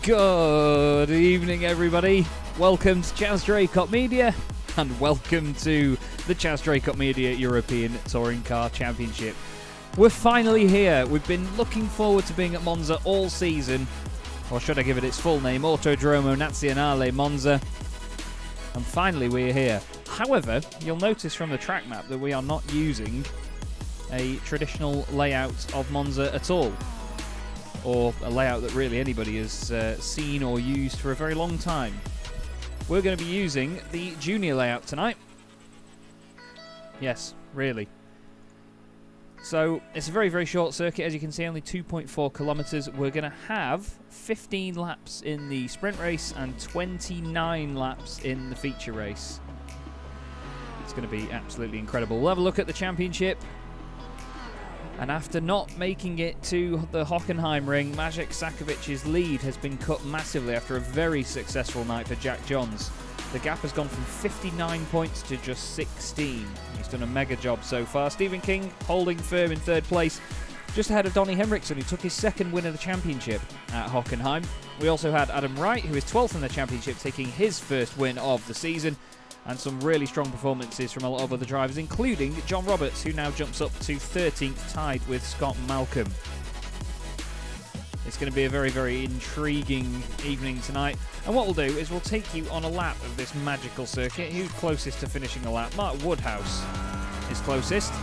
Good evening, everybody. Welcome to Chaz Draycott Media, and welcome to the Chaz Draycott Media European Touring Car Championship. We're finally here. We've been looking forward to being at Monza all season, or should I give it its full name, Autodromo Nazionale Monza. And finally we're here. However, you'll notice from the track map that we are not using a traditional layout of Monza at all, or a layout that really anybody has seen or used for a very long time. We're going to be using the Junior layout tonight. Yes, really. So it's a very, very short circuit, as you can see, only 2.4 kilometres. We're going to have 15 laps in the sprint race and 29 laps in the feature race. It's going to be absolutely incredible. We'll have a look at the championship. And after not making it to the Hockenheimring, Maciej Sakowic's lead has been cut massively after a very successful night for Jack Johns. The gap has gone from 59 points to just 16. He's done a mega job so far. Stephen King holding firm in third place, just ahead of Donnie Henriksen, who took his second win of the championship at Hockenheim. We also had Adam Wright, who is 12th in the championship, taking his first win of the season. And some really strong performances from a lot of other drivers, including John Roberts, who now jumps up to 13th, tied with Scott Malcolm. It's going to be a very, very intriguing evening tonight. And what we'll do is we'll take you on a lap of this magical circuit. Who's closest to finishing a lap? Mark Woodhouse is closest.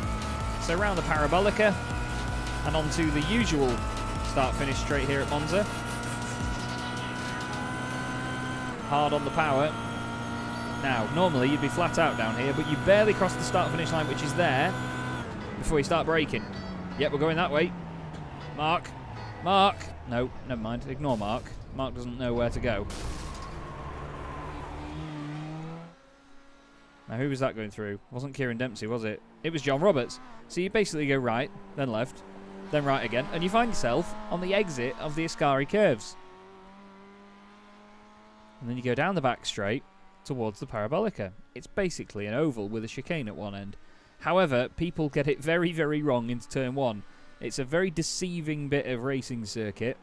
So round the Parabolica and onto the usual start-finish straight here at Monza. Hard on the power. Now, normally you'd be flat out down here, but you barely cross the start-finish line, which is there, before you start braking. Yep, we're going that way. Mark. No, never mind. Ignore Mark. Mark doesn't know where to go. Now, who was that going through? Wasn't Kieran Dempsey, was it? It was John Roberts. So you basically go right, then left, then right again, and you find yourself on the exit of the Ascari curves. And then you go down the back straight towards the Parabolica. It's basically an oval with a chicane at one end. However, people get it very, very wrong into turn one. It's a very deceiving bit of racing circuit,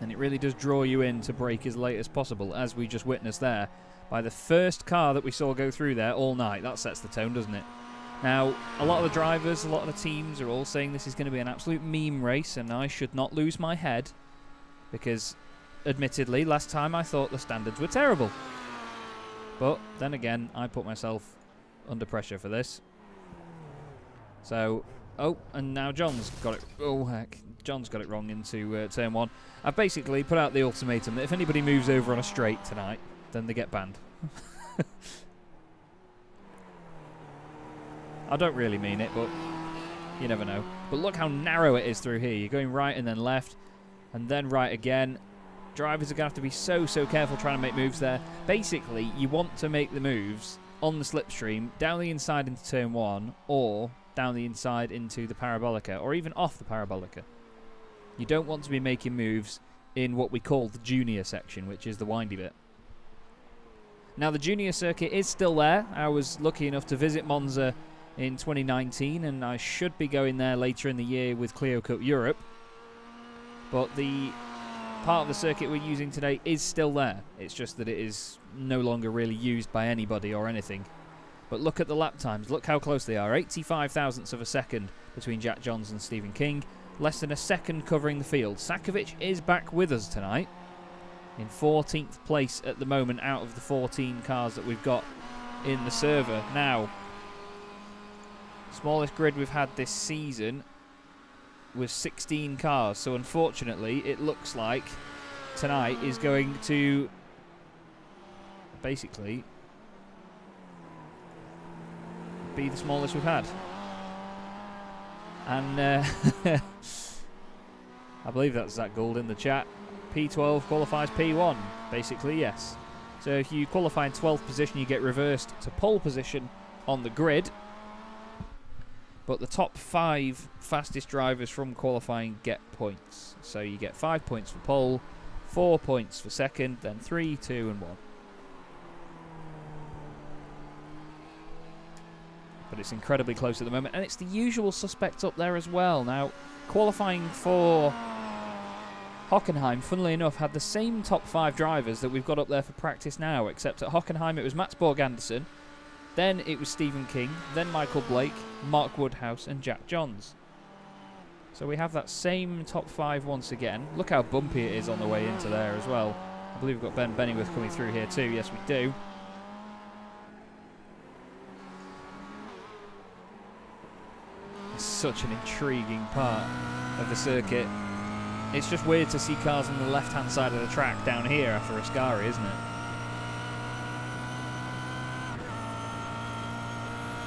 and it really does draw you in to brake as late as possible, as we just witnessed there by the first car that we saw go through there all night. That sets the tone, doesn't it? Now, a lot of the drivers, a lot of the teams are all saying this is going to be an absolute meme race, and I should not lose my head, because admittedly, last time I thought the standards were terrible. But then again, I put myself under pressure for this. So, oh, and now John's got it. Oh, heck. John's got it wrong into turn one. I've basically put out the ultimatum that if anybody moves over on a straight tonight, then they get banned. I don't really mean it, but you never know. But look how narrow it is through here. You're going right and then left, and then right again. Drivers are going to have to be so careful trying to make moves there. Basically, you want to make the moves on the slipstream, down the inside into turn one, or down the inside into the Parabolica, or even off the Parabolica. You don't want to be making moves in what we call the Junior section, which is the windy bit. Now, the Junior circuit is still there. I was lucky enough to visit Monza in 2019, and I should be going there later in the year with Clio Cup Europe. But the part of the circuit we're using today is still there. It's just that it is no longer really used by anybody or anything. But look at the lap times. Look how close they are. 85 thousandths of a second between Jack Johns and Stephen King. Less than a second covering the field. Sakovic is back with us tonight in 14th place at the moment out of the 14 cars that we've got in the server. Now, smallest grid we've had this season was 16 cars, so unfortunately it looks like tonight is going to basically be the smallest we've had. And I believe that's Zach Gould in the chat. P12 qualifies P1, basically, yes. So if you qualify in 12th position, you get reversed to pole position on the grid. But the top 5 fastest drivers from qualifying get points. So you get 5 points for pole, 4 points for second, then 3, 2 and 1. But it's incredibly close at the moment, and it's the usual suspects up there as well. Now, qualifying for Hockenheim, funnily enough, had the same top 5 drivers that we've got up there for practice now, except at Hockenheim it was Mats Borg Anderson, then it was Stephen King, then Michael Blake, Mark Woodhouse and Jack Johns. So we have that same top 5 once again. Look how bumpy it is on the way into there as well. I believe we've got Ben Bennyworth coming through here too. Yes, we do. It's such an intriguing part of the circuit. It's just weird to see cars on the left-hand side of the track down here after Ascari, isn't it?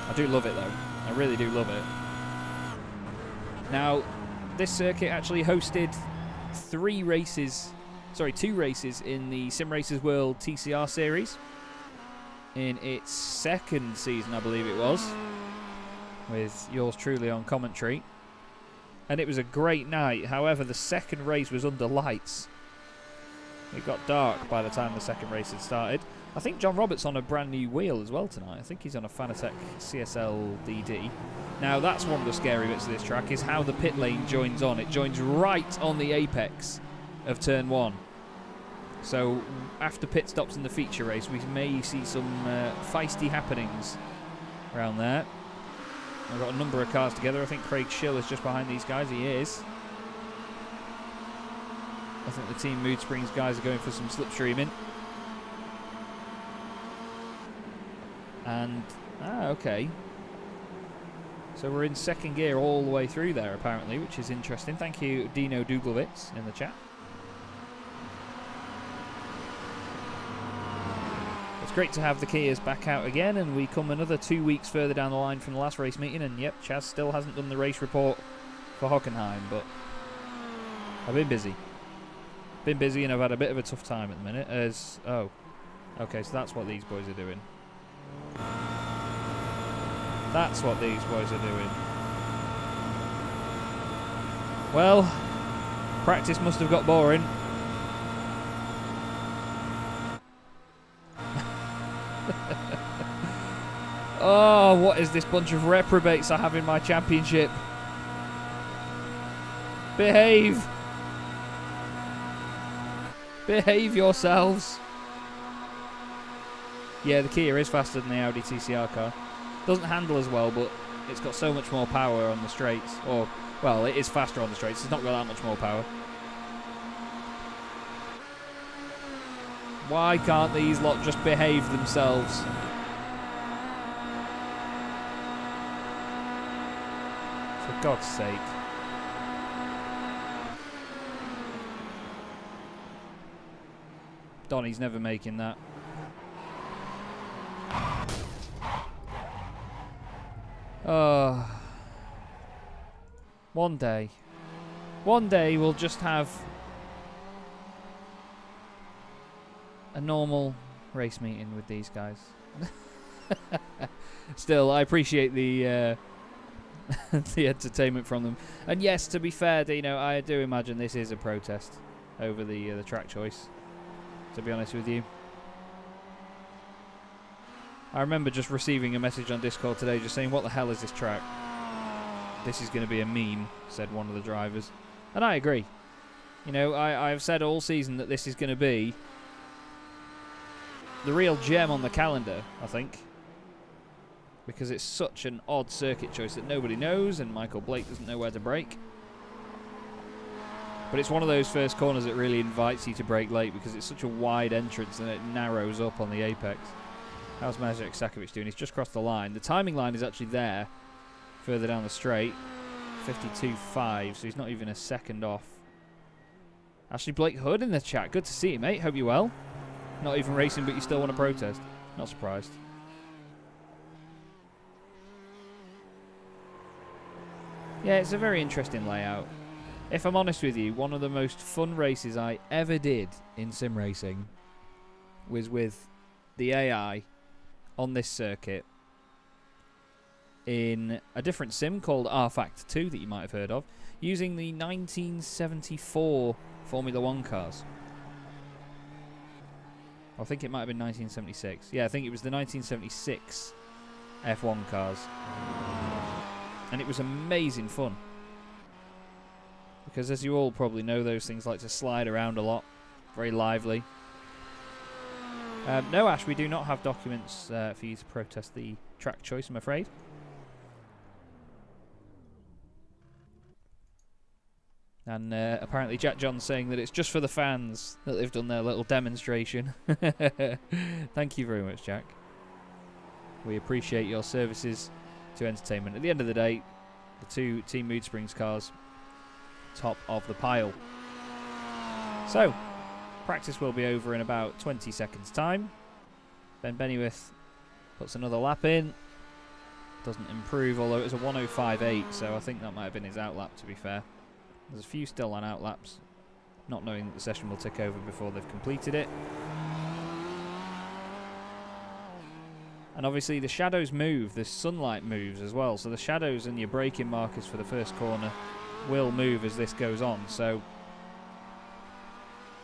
I do love it though. I really do love it. Now, this circuit actually hosted 2 races in the Sim Racers World TCR series in its 2nd season, I believe it was, with yours truly on commentary. And it was a great night. However, the 2nd race was under lights. It got dark by the time the 2nd race had started. I think John Roberts on a brand new wheel as well tonight. I think he's on a Fanatec CSL DD. Now that's one of the scary bits of this track, is how the pit lane joins on. It joins right on the apex of turn 1. So after pit stops in the feature race, we may see some feisty happenings around there. I've got a number of cars together. I think Craig Schill is just behind these guys. He is. I think the Team Mood Springs guys are going for some slipstreaming. And, okay. So we're in 2nd gear all the way through there, apparently, which is interesting. Thank you, Dino Duglowitz, in the chat. It's great to have the Kias back out again, and we come another 2 weeks further down the line from the last race meeting, and yep, Chaz still hasn't done the race report for Hockenheim, but I've been busy. Been busy, and I've had a bit of a tough time at the minute, as... Oh. Okay, so that's what these boys are doing. That's what these boys are doing. Well, practice must have got boring. Oh, what is this bunch of reprobates I have in my championship? Behave! Behave yourselves! Yeah, the Kia is faster than the Audi TCR car. Doesn't handle as well, but it's got so much more power on the straights. Or, well, it is faster on the straights. It's not got that much more power. Why can't these lot just behave themselves? For God's sake. Donnie's never making that. Oh. One day we'll just have a normal race meeting with these guys. Still, I appreciate the the entertainment from them. And yes, to be fair, Dino, I do imagine this is a protest over the track choice, to be honest with you. I remember just receiving a message on Discord today just saying, what the hell is this track? This is going to be a meme, said one of the drivers. And I agree. You know, I've said all season that this is going to be the real gem on the calendar, I think. Because it's such an odd circuit choice that nobody knows, and Michael Blake doesn't know where to brake. But it's one of those first corners that really invites you to brake late because it's such a wide entrance and it narrows up on the apex. How's Mazur Sakovic doing? He's just crossed the line. The timing line is actually there, further down the straight. 52.5, so he's not even a second off. Ashley Blake Hood in the chat. Good to see you, mate. Hope you're well. Not even racing, but you still want to protest. Not surprised. Yeah, it's a very interesting layout. If I'm honest with you, one of the most fun races I ever did in sim racing was with the AI on this circuit in a different sim called R-Factor 2 that you might have heard of, using the 1974 Formula 1 cars. I think it might have been 1976. Yeah, I think it was the 1976 F1 cars. And it was amazing fun. because as you all probably know, those things like to slide around a lot. Very lively. No, Ash, we do not have documents for you to protest the track choice, I'm afraid. And apparently Jack John's saying that it's just for the fans that they've done their little demonstration. Thank you very much, Jack. We appreciate your services to entertainment. At the end of the day, the two Team Mood Springs cars, top of the pile. So, practice will be over in about 20 seconds' time. Ben Bennyworth puts another lap in. Doesn't improve, although it was a 1:05.8, so I think that might have been his outlap, to be fair. There's a few still on outlaps, not knowing that the session will tick over before they've completed it. And obviously the shadows move, the sunlight moves as well, so the shadows and your braking markers for the first corner will move as this goes on. So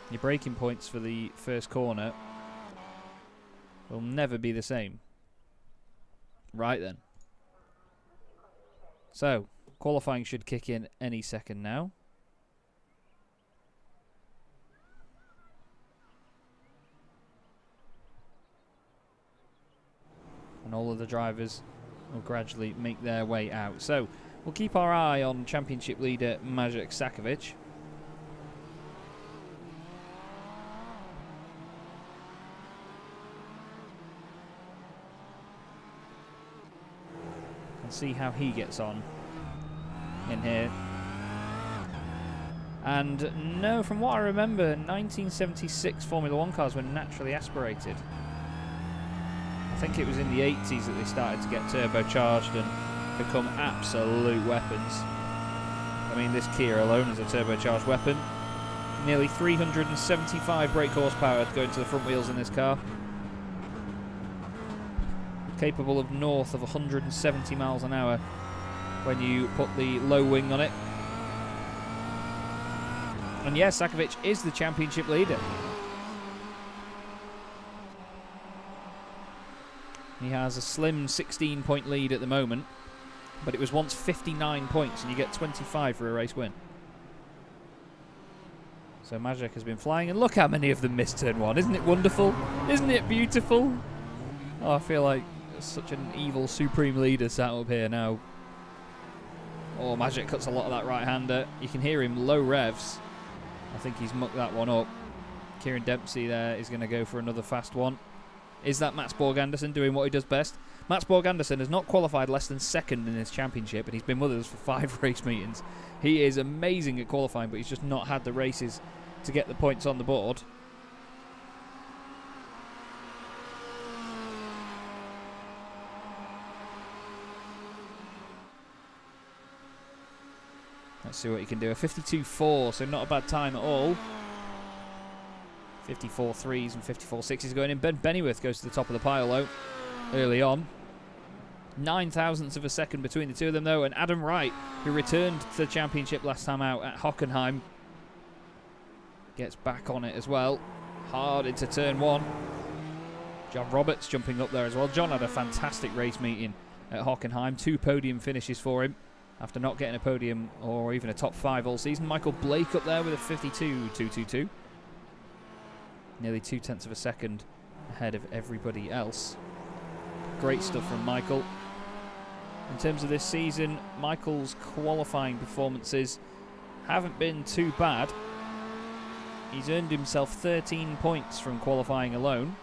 your braking points for the first corner will never be the same. Right then. So qualifying should kick in any second now. And all of the drivers will gradually make their way out. So we'll keep our eye on championship leader Maciej Sakovic. And see how he gets on in here. And no, from what I remember, 1976 Formula 1 cars were naturally aspirated. I think it was in the 80s that they started to get turbocharged and become absolute weapons. I mean, this Kia alone is a turbocharged weapon. Nearly 375 brake horsepower going to the front wheels in this car. Capable of north of 170 miles an hour when you put the low wing on it. And yes, Sakovic is the championship leader. He has a slim 16-point lead at the moment, but it was once 59 points, and you get 25 for a race win. So Maciej has been flying, and look how many of them missed turn one. Isn't it wonderful? Isn't it beautiful? Oh, I feel like such an evil supreme leader sat up here now. Oh, Maciej cuts a lot of that right-hander. You can hear him low revs. I think he's mucked that one up. Kieran Dempsey there is going to go for another fast one. Is that Mats Borg Andersen doing what he does best? Mats Borg Andersen has not qualified less than second in this championship, and he's been with us for 5 race meetings. He is amazing at qualifying, but he's just not had the races to get the points on the board. Let's see what he can do. A 52.4, so not a bad time at all. 54.3s and 54.6s going in. Ben Bennyworth goes to the top of the pile, though, early on. 9 thousandths of a second between the two of them, though. And Adam Wright, who returned to the championship last time out at Hockenheim, gets back on it as well. Hard into turn one. John Roberts jumping up there as well. John had a fantastic race meeting at Hockenheim. 2 podium finishes for him after not getting a podium or even a top 5 all season. Michael Blake up there with a 52.222. Nearly 0.2 of a second ahead of everybody else. Great stuff from Michael. In terms of this season, Michael's qualifying performances haven't been too bad. He's earned himself 13 points from qualifying alone.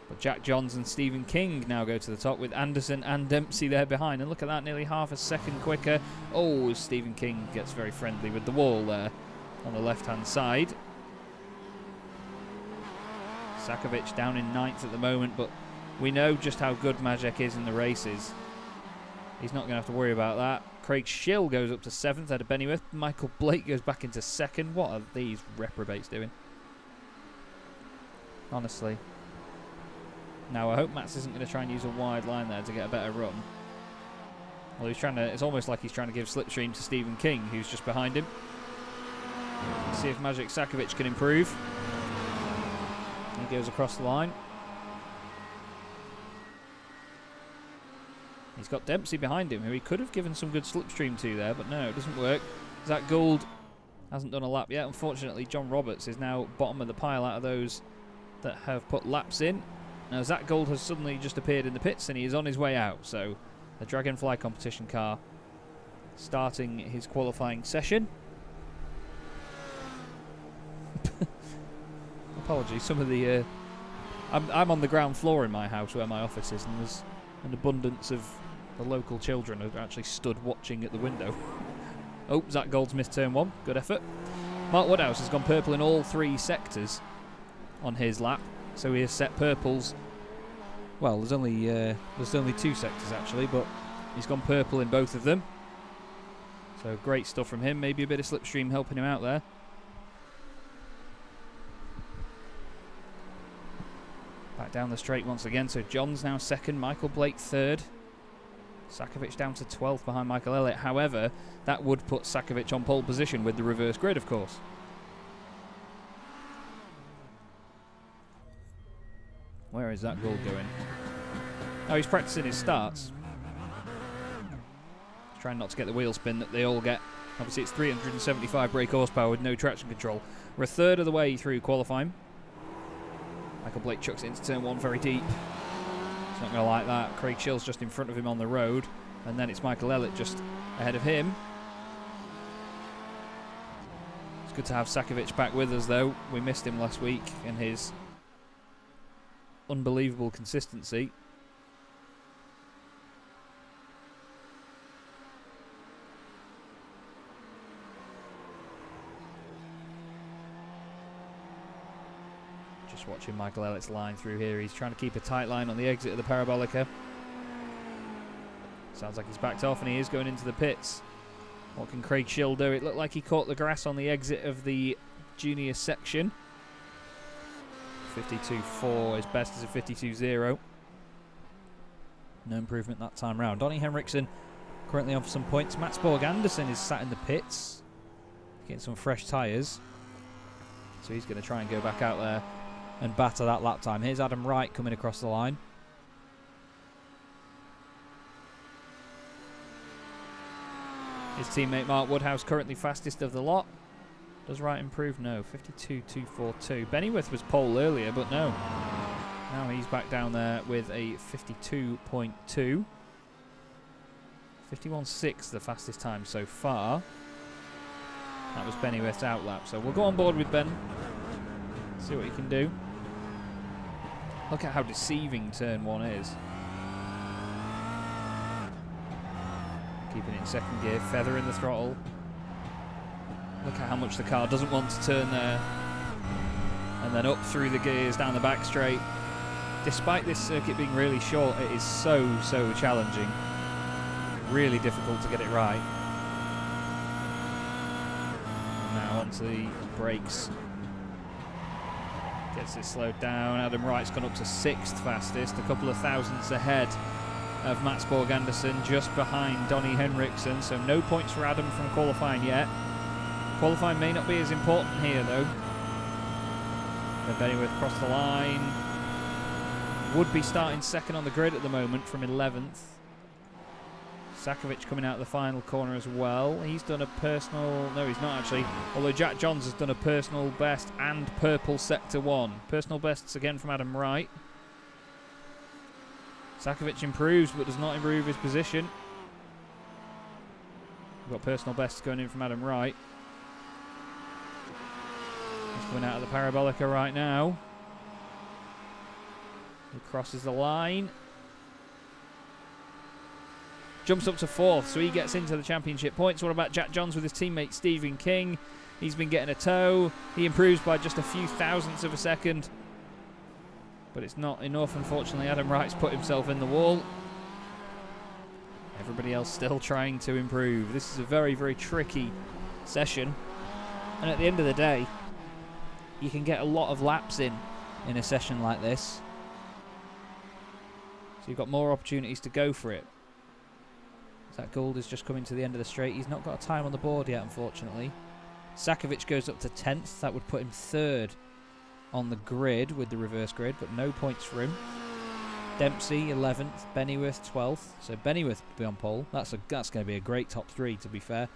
But Jack Johns and Stephen King now go to the top with Anderson and Dempsey there behind. And look at that, nearly half a second quicker. Oh, Stephen King gets very friendly with the wall there on the left-hand side. Sakovic down in 9th at the moment, but we know just how good Maciej is in the races. He's not going to have to worry about that. Craig Schill goes up to 7th out of Bennyworth. Michael Blake goes back into 2nd. What are these reprobates doing? Honestly. Now, I hope Mats isn't going to try and use a wide line there to get a better run. Well, he's trying to. It's almost like he's trying to give slipstream to Stephen King, who's just behind him. Let's see if Maciej Sakovic can improve. He goes across the line. He's got Dempsey behind him, who he could have given some good slipstream to there, but no, it doesn't work. Zach Gould hasn't done a lap yet. Unfortunately, John Roberts is now bottom of the pile out of those that have put laps in. Now, Zach Gould has suddenly just appeared in the pits, and he is on his way out. So, the Dragonfly competition car starting his qualifying session. Apologies, some of the... I'm on the ground floor in my house where my office is, and there's an abundance of the local children who are actually stood watching at the window. Oh, Zach Gould's missed turn 1. Good effort. Mark Woodhouse has gone purple in all 3 sectors on his lap, so he has set purples. Well, there's only 2 sectors actually, but he's gone purple in both of them. So great stuff from him. Maybe a bit of slipstream helping him out there. Back down the straight once again. So John's now second, Michael Blake third. Sakovic down to 12th behind Michael Elliott. However, that would put Sakovic on pole position with the reverse grid, of course. Where is that Gould going? Oh, he's practicing his starts. He's trying not to get the wheel spin that they all get. Obviously, it's 375 brake horsepower with no traction control. We're a third of the way through qualifying. Michael Blake chucks it into turn 1 very deep. He's not going to like that. Craig Shill's just in front of him on the road. And then it's Michael Elliott just ahead of him. It's good to have Sakovic back with us, though. We missed him last week and his unbelievable consistency. Just watching Michael Elliott's line through here. He's trying to keep a tight line on the exit of the Parabolica. Sounds like he's backed off and he is going into the pits. What can Craig Schill do? It looked like he caught the grass on the exit of the junior section. 52.4, his best is a 52.0. No improvement that time round. Donnie Henriksen currently on for some points. Mats Borg Andersen is sat in the pits, getting some fresh tyres. So he's going to try and go back out there and batter that lap time. Here's Adam Wright coming across the line. His teammate Mark Woodhouse currently fastest of the lot. Does Wright improve? No. 52.242. Bennyworth was pole earlier, but no. Now he's back down there with a 52.2. 51.6 the fastest time so far. That was Bennyworth's outlap. So we'll go on board with Ben. See what he can do. Look at how deceiving turn 1 is. Keeping it in second gear, feather in the throttle. Look at how much the car doesn't want to turn there. And then up through the gears, down the back straight. Despite this circuit being really short, it is so challenging. Really difficult to get it right. And now onto the brakes. Gets it slowed down. Adam Wright's gone up to 6th fastest, a couple of thousandths ahead of Mats Borg Andersen, just behind Donnie Henriksen. So no points for Adam from qualifying yet. Qualifying may not be as important here, though. Then Bennyworth across the line. Would be starting second on the grid at the moment from 11th. Sakovic coming out of the final corner as well. He's done a personal... No, he's not actually. Although Jack Johns has done a personal best and purple sector 1. Personal bests again from Adam Wright. Sakovic improves but does not improve his position. We've got personal bests going in from Adam Wright. He's coming out of the Parabolica right now. He crosses the line. Jumps up to 4th, so he gets into the championship points. What about Jack Johns with his teammate Stephen King? He's been getting a tow. He improves by just a few thousandths of a second. But it's not enough, unfortunately. Adam Wright's put himself in the wall. Everybody else still trying to improve. This is a very tricky session. And at the end of the day, you can get a lot of laps in a session like this. So you've got more opportunities to go for it. Zach Gould is just coming to the end of the straight. He's not got a time on the board yet, unfortunately. Sakovic goes up to 10th. That would put him 3rd on the grid with the reverse grid, but no points for him. Dempsey 11th, Bennyworth 12th. So Bennyworth will be on pole. That's going to be a great top 3, to be fair,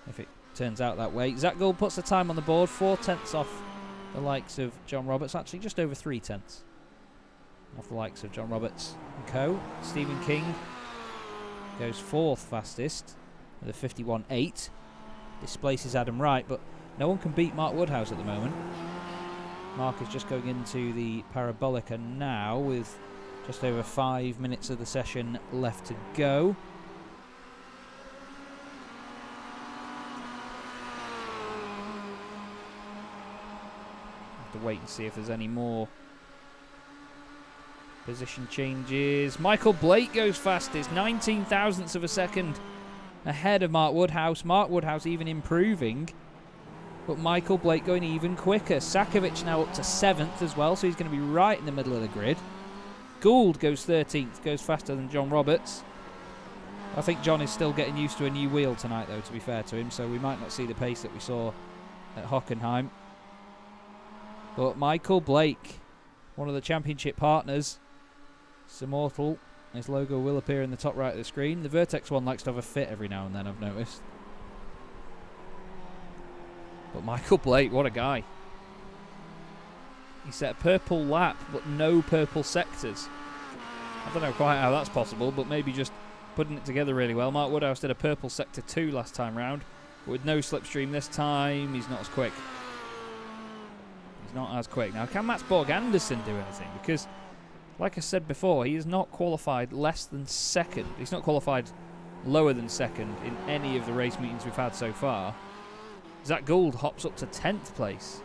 if it turns out that way. Zach Gould puts the time on the board, 4 tenths off the likes of John Roberts. Actually, just over 3 tenths off the likes of John Roberts and co. Stephen King goes 4th fastest with a 51.8. Displaces Adam Wright, but no one can beat Mark Woodhouse at the moment. Mark is just going into the Parabolica now with just over 5 minutes of the session left to go. Have to wait and see if there's any more position changes. Michael Blake goes fastest, 19 thousandths of a second ahead of Mark Woodhouse. Mark Woodhouse even improving, but Michael Blake going even quicker. Sakovic now up to 7th as well, so he's going to be right in the middle of the grid. Gould goes 13th, goes faster than John Roberts. I think John is still getting used to a new wheel tonight, though, to be fair to him, so we might not see the pace that we saw at Hockenheim. But Michael Blake, one of the championship partners, it's immortal. His logo will appear in the top right of the screen. The Vertex one likes to have a fit every now and then, I've noticed. But Michael Blake, what a guy. He set a purple lap, but no purple sectors. I don't know quite how that's possible, but maybe just putting it together really well. Mark Woodhouse did a purple sector 2 last time round, but with no slipstream this time, he's not as quick. He's not as quick. Now, can Mats Borg Andersen do anything? Because, like I said before, he is not qualified less than 2nd. He's not qualified lower than 2nd in any of the race meetings we've had so far. Zach Gould hops up to 10th place.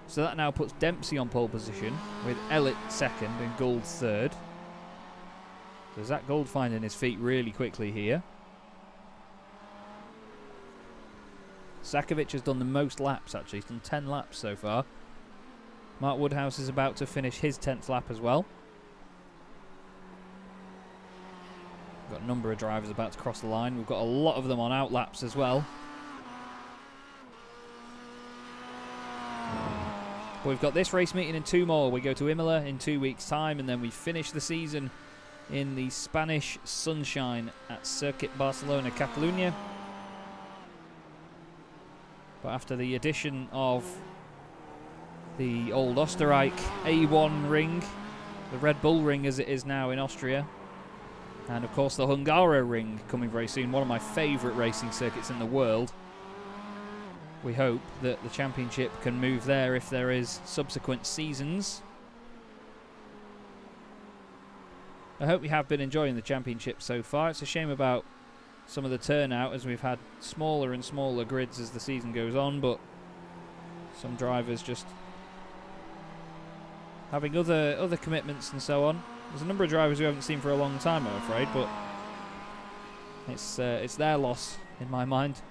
So that now puts Dempsey on pole position, with Ellett 2nd and Gould 3rd. So Zach Gould finding his feet really quickly here. Sakovic has done the most laps, actually. He's done 10 laps so far. Mark Woodhouse is about to finish his 10th lap as well. We've got a number of drivers about to cross the line. We've got a lot of them on out laps as well. But we've got this race meeting and 2 more. We go to Imola in 2 weeks' time, and then we finish the season in the Spanish sunshine at Circuit Barcelona Catalunya. But after the addition of the old Österreich A1 ring, the Red Bull ring as it is now in Austria, and of course the Hungaro ring coming very soon, one of my favourite racing circuits in the world. We hope that the championship can move there if there is subsequent seasons. I hope you have been enjoying the championship so far. It's a shame about some of the turnout, as we've had smaller and smaller grids as the season goes on, but some drivers just having other commitments and so on. There's a number of drivers we haven't seen for a long time, I'm afraid, but it's their loss in my mind.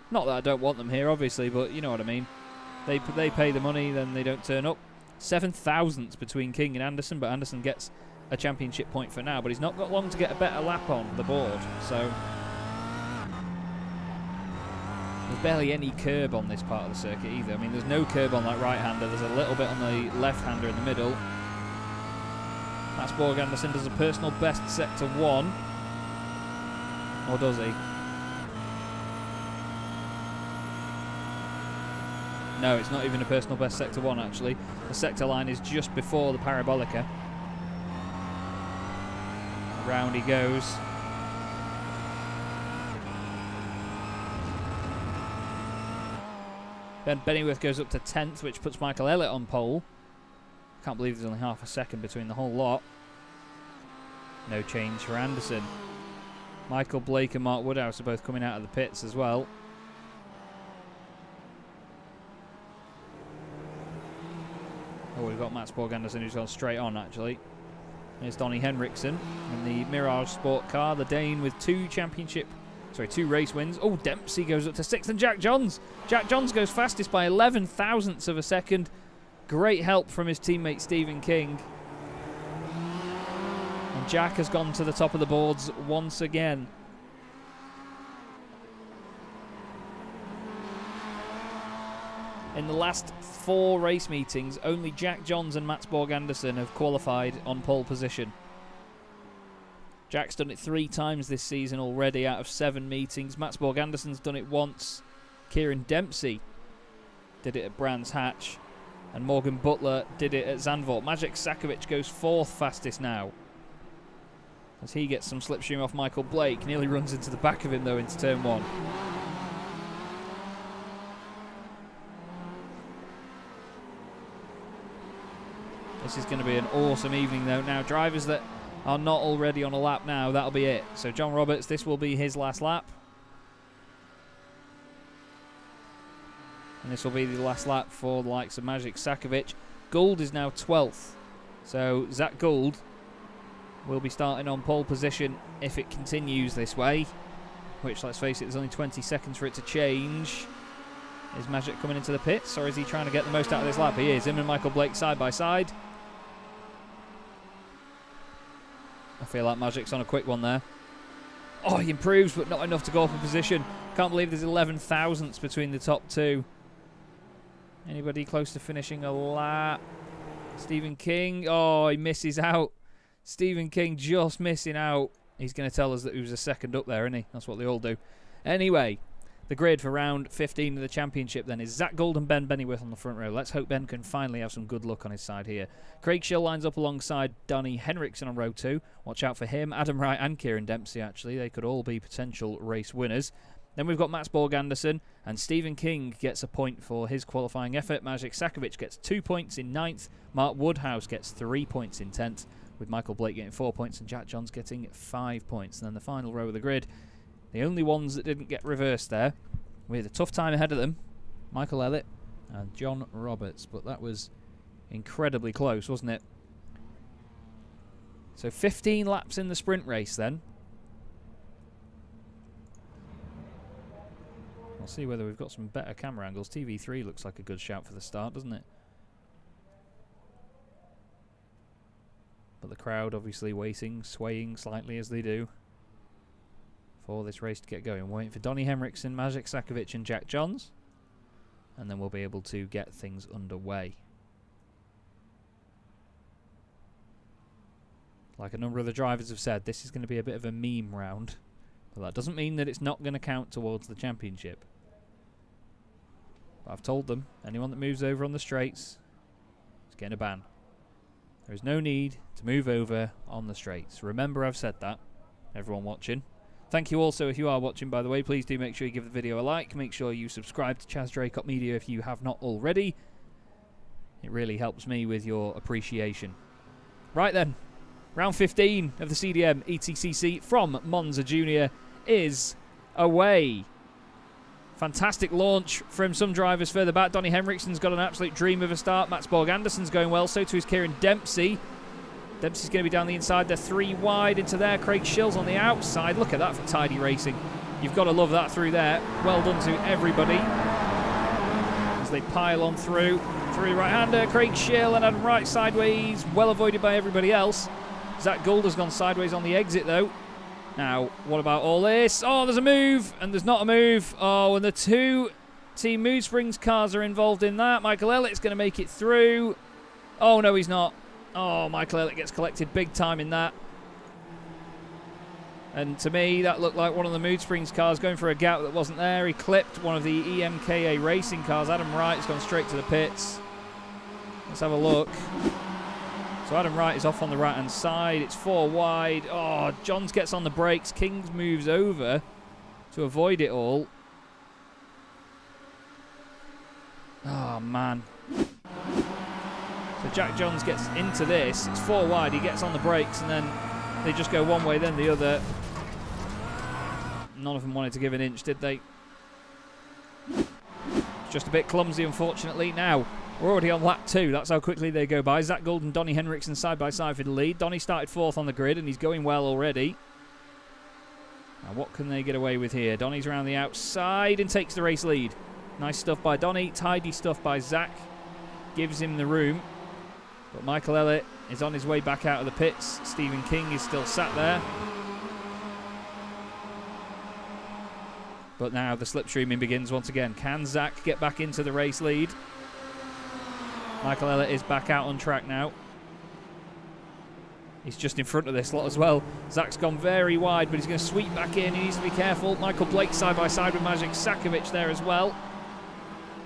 Not that I don't want them here, obviously, but you know what I mean. They pay the money, then they don't turn up. 7 thousandths between King and Anderson, but Anderson gets a championship point for now, but he's not got long to get a better lap on the board, so there's barely any curb on this part of the circuit either. I mean, there's no curb on that right-hander. There's a little bit on the left-hander in the middle. Mats Borg Andersen does a personal best sector 1. Or does he? No, it's not even a personal best sector 1, actually. The sector line is just before the Parabolica. Round he goes. Ben Bennyworth goes up to 10th, which puts Michael Ellett on pole. Can't believe there's only half a second between the whole lot. No change for Anderson. Michael Blake and Mark Woodhouse are both coming out of the pits as well. Oh, we've got Mats Borg Andersen, who's gone straight on, actually. Here's Donnie Henriksen in the Mirage Sport car, the Dane with 2 race wins. Oh, Dempsey goes up to 6th, and Jack Johns. Jack Johns goes fastest by 11 thousandths of a second. Great help from his teammate Stephen King. And Jack has gone to the top of the boards once again. In the last 4 race meetings, only Jack Johns and Mats Borg Andersen have qualified on pole position. Jack's done it 3 times this season already out of 7 meetings. Mats Borg Andersen's done it once. Kieran Dempsey did it at Brands Hatch. And Morgan Butler did it at Zandvoort. Maciej Sakovic goes 4th fastest now, as he gets some slipstream off Michael Blake. Nearly runs into the back of him though into turn 1. This is going to be an awesome evening though. Now, drivers that are not already on a lap now, that'll be it. So John Roberts, this will be his last lap. And this will be the last lap for the likes of Maciej Sakovic. Gould is now 12th. So Zach Gould will be starting on pole position if it continues this way. Which, let's face it, there's only 20 seconds for it to change. Is Maciej coming into the pits, or is he trying to get the most out of this lap? He is. Him and Michael Blake side by side. I feel like Maciej's on a quick one there. Oh, he improves, but not enough to go up a position. Can't believe there's 11 thousandths between the top 2. Anybody close to finishing a lap? Stephen King. Oh, he misses out. Stephen King just missing out. He's going to tell us that he was a second up there, isn't he? That's what they all do. Anyway, the grid for round 15 of the championship then is Zach Gould and Ben Bennyworth on the front row. Let's hope Ben can finally have some good luck on his side here. Craig Schill lines up alongside Donnie Henriksen on row 2. Watch out for him. Adam Wright and Kieran Dempsey, actually. They could all be potential race winners. Then we've got Mats Borg Andersen, and Stephen King gets a point for his qualifying effort. Maciej Sakovic gets 2 points in 9th. Mark Woodhouse gets 3 points in 10th, with Michael Blake getting 4 points and Jack Johns getting 5 points. And then the final row of the grid, the only ones that didn't get reversed there, with a tough time ahead of them, Michael Elliott and John Roberts. But that was incredibly close, wasn't it? So 15 laps in the sprint race then. We'll see whether we've got some better camera angles. TV3 looks like a good shout for the start, doesn't it? But the crowd obviously waiting, swaying slightly as they do for this race to get going. Waiting for Donnie Henriksen, Maciej Sakovic and Jack Johns. And then we'll be able to get things underway. Like a number of the drivers have said, this is going to be a bit of a meme round. But that doesn't mean that it's not going to count towards the championship. But I've told them, anyone that moves over on the straights is getting a ban. There is no need to move over on the straights. Remember, I've said that. Everyone watching. Thank you also if you are watching, by the way. Please do make sure you give the video a like. Make sure you subscribe to Chaz Draycott Media if you have not already. It really helps me with your appreciation. Right then. Round 15 of the CDM ETCC from Monza Junior is away. Fantastic launch from some drivers further back. Donnie Henriksen's got an absolute dream of a start. Mats Borg Andersen's going well. So too is Kieran Dempsey. Dempsey's going to be down the inside. They're 3 wide into there. Craig Schill's on the outside. Look at that for tidy racing. You've got to love that through there. Well done to everybody as they pile on through. Through the right-hander. Craig Schill and Adam Wright sideways. Well avoided by everybody else. Zach Gould has gone sideways on the exit though. Now, what about all this? Oh, there's a move, and there's not a move. Oh, and the 2 Team Mood Springs cars are involved in that. Michael Elliott's going to make it through. Oh, no, he's not. Oh, Michael Elliott gets collected big time in that. And to me, that looked like one of the Mood Springs cars going for a gap that wasn't there. He clipped one of the EMKA racing cars. Adam Wright's gone straight to the pits. Let's have a look. So Adam Wright is off on the right-hand side. It's 4 wide. Oh, Johns gets on the brakes. Kings moves over to avoid it all. Oh, man. So Jack Johns gets into this. It's 4 wide. He gets on the brakes, and then they just go one way, then the other. None of them wanted to give an inch, did they? Just a bit clumsy, unfortunately. Now, we're already on lap 2. That's how quickly they go by. Zach Gould and Donnie Henriksen side by side for the lead. Donnie started 4th on the grid, and he's going well already. Now, what can they get away with here? Donnie's around the outside and takes the race lead. Nice stuff by Donnie. Tidy stuff by Zach. Gives him the room. But Michael Elliott is on his way back out of the pits. Stephen King is still sat there. But now the slipstreaming begins once again. Can Zach get back into the race lead? Michael Elliott is back out on track now. He's just in front of this lot as well. Zach's gone very wide, but he's going to sweep back in. He needs to be careful. Michael Blake side by side with Maciej Sakovic there as well.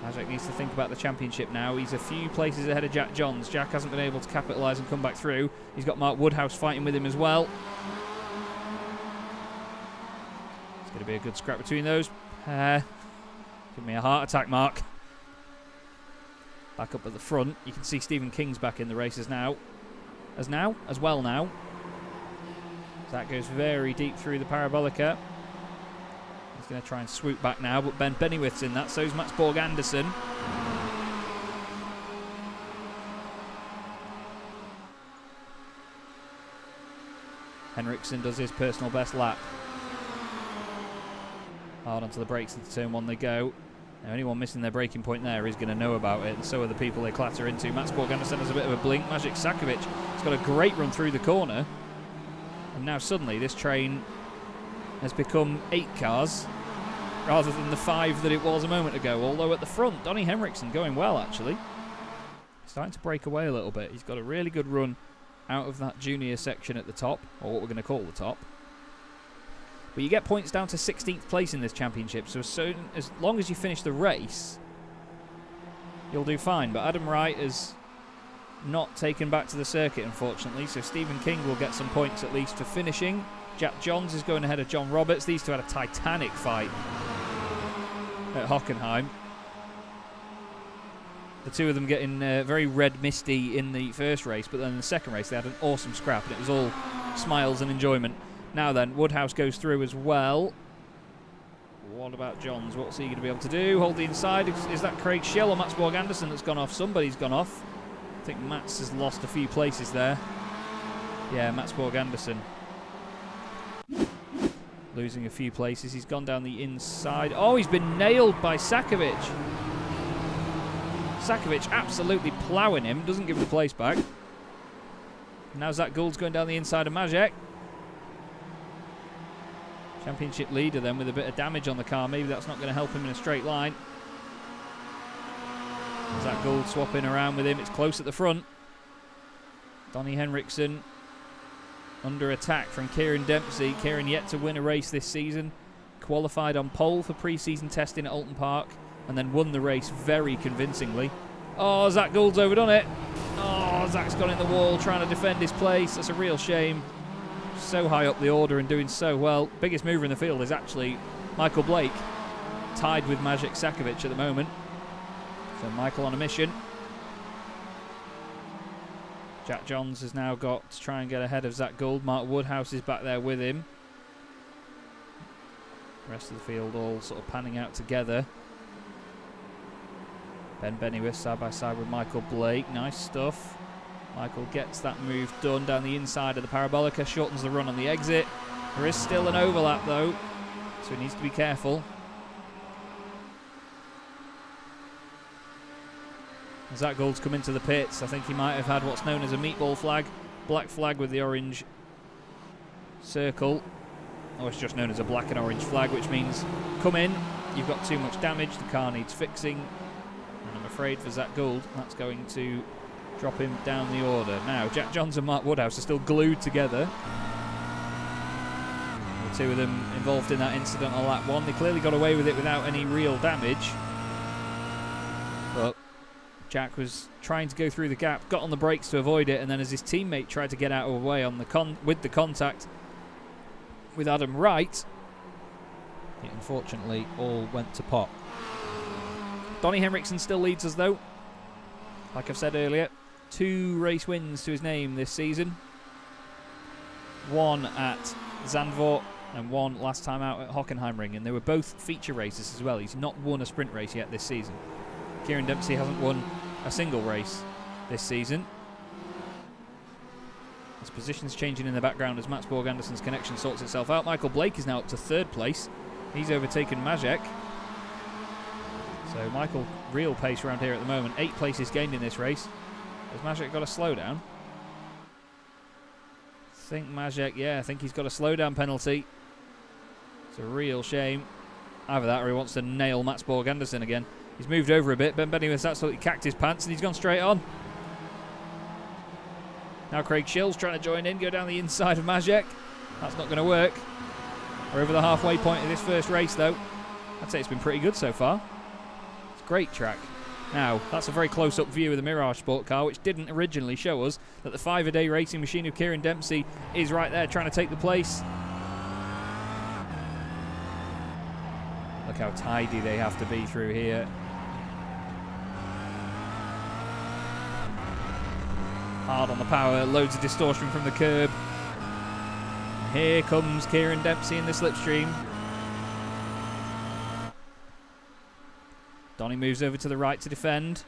Maciej needs to think about the championship now. He's a few places ahead of Jack Johns. Jack hasn't been able to capitalise and come back through. He's got Mark Woodhouse fighting with him as well. It's going to be a good scrap between those. Give me a heart attack, Mark. Back up at the front. You can see Stephen King's back in the races now. As well now. That goes very deep through the parabolica. He's going to try and swoop back now, but Ben Bennyworth's in that, so is Mats Borg Andersen. Henriksen does his personal best lap. Hard onto the brakes into turn one they go. Now anyone missing their braking point there is going to know about it, and so are the people they clatter into. Mats Borg Andersen has a bit of a blink. Maciej Sakovic has got a great run through the corner. And now suddenly this train has become 8 cars rather than the 5 that it was a moment ago. Although at the front, Donnie Henriksen going well actually. Starting to break away a little bit. He's got a really good run out of that junior section at the top, or what we're going to call the top. But you get points down to 16th place in this championship, so as long as you finish the race, you'll do fine. But Adam Wright is not taken back to the circuit, unfortunately, so Stephen King will get some points at least for finishing. Jack Johns is going ahead of John Roberts. These two had a titanic fight at Hockenheim. The two of them getting very red misty in the first race, but then in the second race they had an awesome scrap, and it was all smiles and enjoyment. Now then, Woodhouse goes through as well. What about Johns? What's he going to be able to do? Hold the inside. Is that Craig Schell or Mats Borg Andersen that's gone off? Somebody's gone off. I think Mats has lost a few places there. Yeah, Mats Borg Andersen. Losing a few places. He's gone down the inside. Oh, he's been nailed by Sakovic. Sakovic absolutely ploughing him. Doesn't give him the place back. Now Zach Gould's going down the inside of Maciej. Championship leader then with a bit of damage on the car. Maybe that's not going to help him in a straight line. Zach Gould swapping around with him. It's close at the front. Donnie Henriksen under attack from Kieran Dempsey. Kieran yet to win a race this season. Qualified on pole for pre-season testing at Alton Park and then won the race very convincingly. Oh, Zach Gould's overdone it. Oh, Zach's gone in the wall trying to defend his place. That's a real shame. So high up the order and doing so well. Biggest mover in the field is actually Michael Blake, tied with Maciej Sakovic at the moment. So Michael on a mission. Jack Johns has now got to try and get ahead of Zach Gould. Mark Woodhouse is back there with him. The rest of the field all sort of panning out together. Ben Bennyworth side by side with Michael Blake. Nice stuff. Michael gets that move done down the inside of the parabolica, shortens the run on the exit. There is still an overlap though, so he needs to be careful. Zach Gould's come into the pits. I think he might have had what's known as a meatball flag, black flag with the orange circle. Or it's just known as a black and orange flag, which means come in, you've got too much damage, the car needs fixing. And I'm afraid for Zach Gould, that's going to drop him down the order. Now, Jack Johns and Mark Woodhouse are still glued together. The two of them involved in that incident on lap 1. They clearly got away with it without any real damage. But Jack was trying to go through the gap, got on the brakes to avoid it, and then as his teammate tried to get out of the way on the with the contact with Adam Wright, it unfortunately all went to pot. Donnie Henriksen still leads us though. Like I've said earlier, 2 race wins to his name this season. 1 at Zandvoort and 1 last time out at Hockenheimring, and they were both feature races as well. He's not won a sprint race yet this season. Kieran Dempsey hasn't won a single race this season. His position's changing in the background as Mats Borg Andersen's connection sorts itself out. Michael Blake is now up to 3rd place. He's overtaken Maciej. So Michael, real pace around here at the moment. 8 places gained in this race. Has Maciej got a slowdown? I think he's got a slowdown penalty. It's a real shame. Either that or he wants to nail Mats Borg Andersen again. He's moved over a bit. Ben Bennyworth's absolutely cacked his pants and he's gone straight on. Now Craig Shill's trying to join in, go down the inside of Majek. That's not going to work. We're over the halfway point of this first race, though. I'd say it's been pretty good so far. It's a great track. Now, that's a very close-up view of the Mirage Sport car, which didn't originally show us that the 5-a-day racing machine of Kieran Dempsey is right there trying to take the place. Look how tidy they have to be through here. Hard on the power, loads of distortion from the curb. Here comes Kieran Dempsey in the slipstream. Donnie moves over to the right to defend.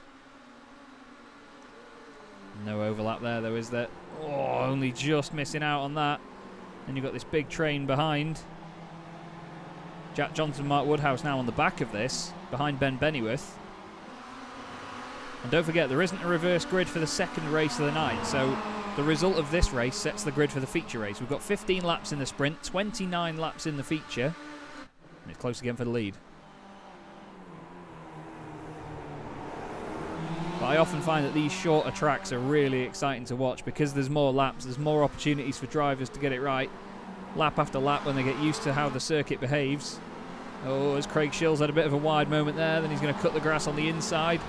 No overlap there though, is there? Oh, only just missing out on that. And you've got this big train behind. Jack Johnson, Mark Woodhouse now on the back of this, behind Ben Bennyworth. And don't forget, there isn't a reverse grid for the second race of the night, so the result of this race sets the grid for the feature race. We've got 15 laps in the sprint, 29 laps in the feature, and it's close again for the lead. But I often find that these shorter tracks are really exciting to watch because there's more laps, there's more opportunities for drivers to get it right. Lap after lap when they get used to how the circuit behaves. Oh, as Craig Shill's had a bit of a wide moment there, then he's going to cut the grass on the inside.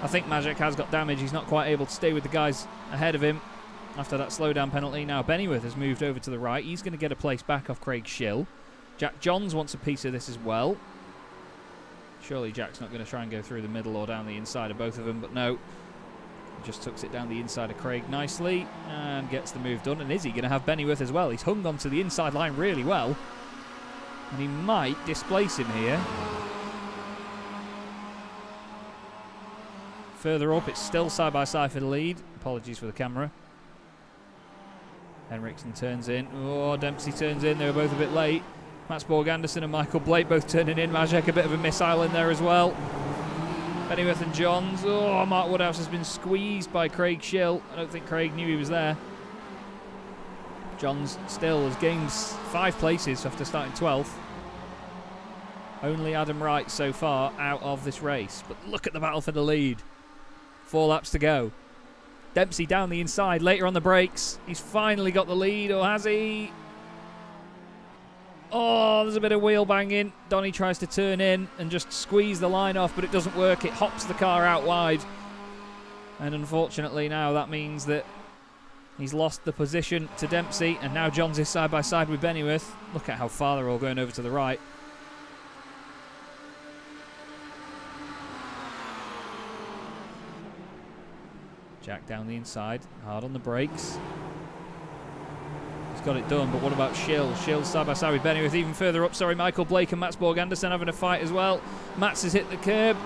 I think Majek has got damage. He's not quite able to stay with the guys ahead of him after that slowdown penalty. Now Bennyworth has moved over to the right. He's going to get a place back off Craig Shill. Jack Johns wants a piece of this as well. Surely Jack's not going to try and go through the middle or down the inside of both of them, but no. He just tucks it down the inside of Craig nicely and gets the move done. And is he going to have Bennyworth as well? He's hung onto the inside line really well. And he might displace him here. Further up, it's still side by side for the lead. Apologies for the camera. Henriksen turns in. Oh, Dempsey turns in. They were both a bit late. Mats Borg Anderson and Michael Blake both turning in. Majek a bit of a missile in there as well. Bennyworth and Johns. Oh, Mark Woodhouse has been squeezed by Craig Shill. I don't think Craig knew he was there. Johns still has gained 5 places after starting 12th. Only Adam Wright so far out of this race. But look at the battle for the lead. 4 laps to go. Dempsey down the inside, later on the brakes. He's finally got the lead, or has he? Oh, there's a bit of wheel banging. Donnie tries to turn in and just squeeze the line off, but it doesn't work. It hops the car out wide. And unfortunately now that means that he's lost the position to Dempsey, and now Johns is side by side with Bennyworth. Look at how far they're all going over to the right. Jack down the inside, hard on the brakes. He's got it done, but what about Shill? Shill's side by side with Bennyworth, even further up. Sorry, Michael Blake and Mats Borg Anderson having a fight as well. Mats has hit the curb.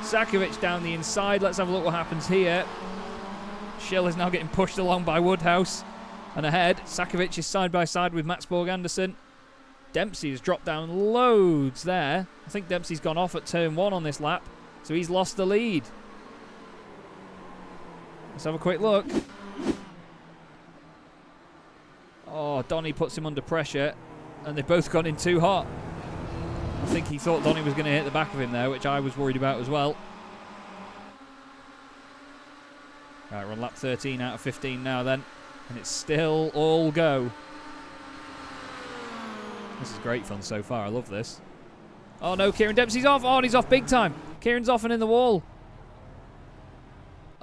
Sakovic down the inside. Let's have a look what happens here. Shill is now getting pushed along by Woodhouse. And ahead, Sakovic is side by side with Mats Borg Anderson. Dempsey has dropped down loads there. I think Dempsey's gone off at turn 1 on this lap, so he's lost the lead. Let's have a quick look. Oh, Donnie puts him under pressure, and they've both gone in too hot. I think he thought Donnie was going to hit the back of him there, which I was worried about as well. Right, we're on lap 13 out of 15 now then, and it's still all go. This is great fun so far, I love this. Oh no, Kieran Dempsey's off. Oh, and he's off big time. Kieran's off and in the wall.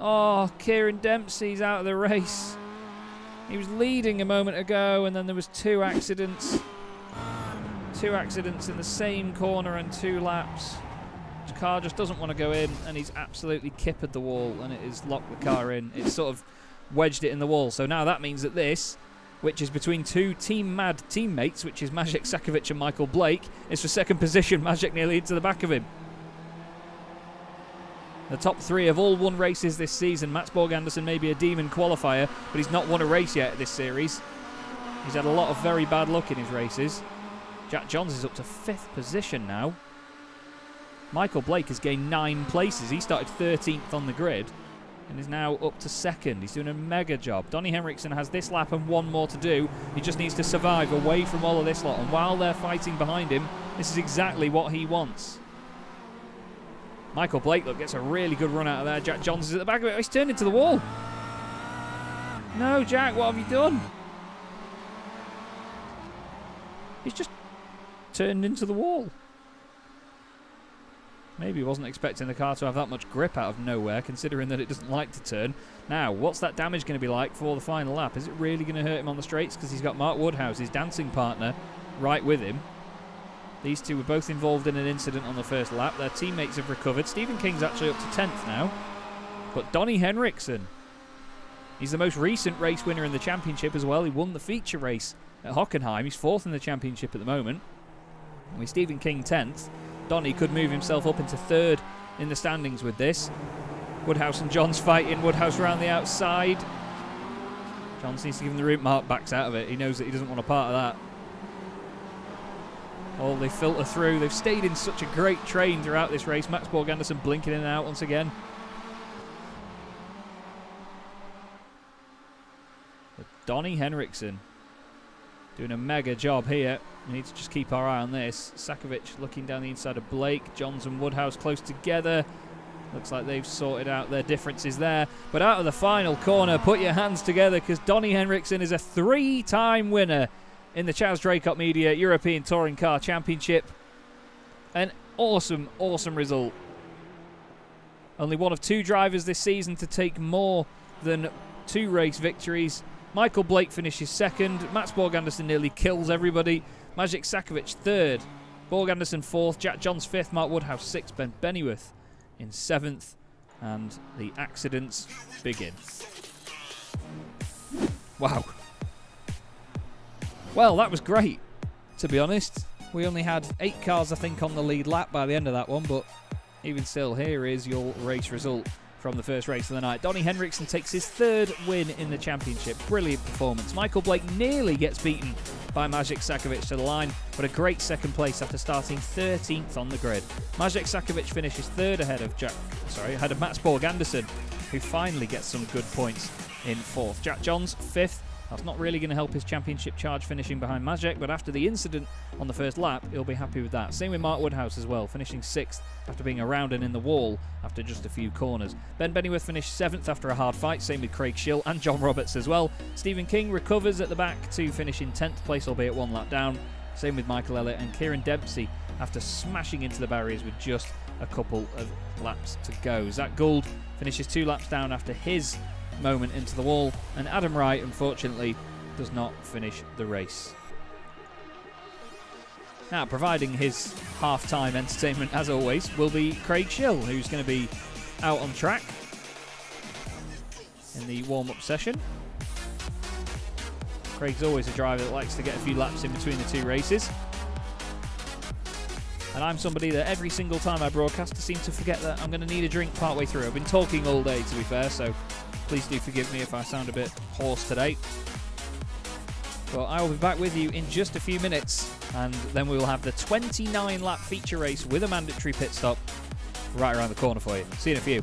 Oh, Kieran Dempsey's out of the race. He was leading a moment ago, and then there was 2 accidents. 2 accidents in the same corner and 2 laps. His car just doesn't want to go in, and he's absolutely kippered the wall, and it has locked the car in. It's sort of wedged it in the wall. So now that means that this, which is between 2 team-mad teammates, which is Majek, Sakovic and Michael Blake, is for second position. Majek nearly into the back of him. The top 3 have all won races this season. Mats Borg Anderson may be a demon qualifier, but he's not won a race yet this series. He's had a lot of very bad luck in his races. Jack Johns is up to 5th position now. Michael Blake has gained 9 places. He started 13th on the grid and is now up to 2nd. He's doing a mega job. Donnie Henriksen has this lap and 1 more to do. He just needs to survive away from all of this lot. And while they're fighting behind him, this is exactly what he wants. Michael Blake, look, gets a really good run out of there. Jack Johns is at the back of it. Oh, he's turned into the wall. No, Jack, what have you done? He's just turned into the wall. Maybe he wasn't expecting the car to have that much grip out of nowhere, considering that it doesn't like to turn. Now, what's that damage going to be like for the final lap? Is it really going to hurt him on the straights? Because he's got Mark Woodhouse, his dancing partner, right with him. These two were both involved in an incident on the first lap. Their teammates have recovered. Stephen King's actually up to 10th now. But Donnie Henriksen, he's the most recent race winner in the championship as well. He won the feature race at Hockenheim. He's 4th in the championship at the moment. And with Stephen King 10th, Donnie could move himself up into 3rd in the standings with this. Woodhouse and Johns fighting. Woodhouse around the outside. Johns needs to give him the route. Mark backs out of it. He knows that he doesn't want a part of that. Oh, they filter through. They've stayed in such a great train throughout this race. Max Borg-Anderson blinking in and out once again. But Donnie Henriksen doing a mega job here. We need to just keep our eye on this. Sakovic looking down the inside of Blake. Johns and Woodhouse close together. Looks like they've sorted out their differences there. But out of the final corner, put your hands together, because Donnie Henriksen is a 3-time winner in the Chaz Draycott Media European Touring Car Championship. An awesome, awesome result. Only one of 2 drivers this season to take more than 2 race victories. Michael Blake finishes 2nd. Mats Borg-Anderson nearly kills everybody. Maciej Sakovic 3rd. Borg-Anderson 4th. Jack Johns 5th. Mark Woodhouse 6th. Ben Bennyworth in 7th. And the accidents begin. Wow. Well, that was great, to be honest. We only had 8 cars, I think, on the lead lap by the end of that one, but even still, here is your race result from the first race of the night. Donnie Henriksen takes his 3rd win in the championship. Brilliant performance. Michael Blake nearly gets beaten by Maciej Sakovic to the line, but a great 2nd place after starting 13th on the grid. Maciej Sakovic finishes 3rd ahead of Mats Borg-Anderson, who finally gets some good points in 4th. Jack Johns 5th. That's not really going to help his championship charge finishing behind Maciej, but after the incident on the first lap, he'll be happy with that. Same with Mark Woodhouse as well, finishing 6th after being around and in the wall after just a few corners. Ben Bennyworth finished 7th after a hard fight, same with Craig Schill and John Roberts as well. Stephen King recovers at the back to finish in 10th place, albeit 1 lap down. Same with Michael Elliott and Kieran Dempsey after smashing into the barriers with just a couple of laps to go. Zach Gould finishes 2 laps down after his moment into the wall, and Adam Wright unfortunately does not finish the race. Now, providing his half-time entertainment as always will be Craig Schill, who's going to be out on track in the warm-up session. Craig's always a driver that likes to get a few laps in between the 2 races, and I'm somebody that every single time I broadcast I seem to forget that I'm going to need a drink partway through. I've been talking all day, to be fair, so please do forgive me if I sound a bit hoarse today. But I will be back with you in just a few minutes, and then we will have the 29-lap feature race with a mandatory pit stop right around the corner for you. See you in a few.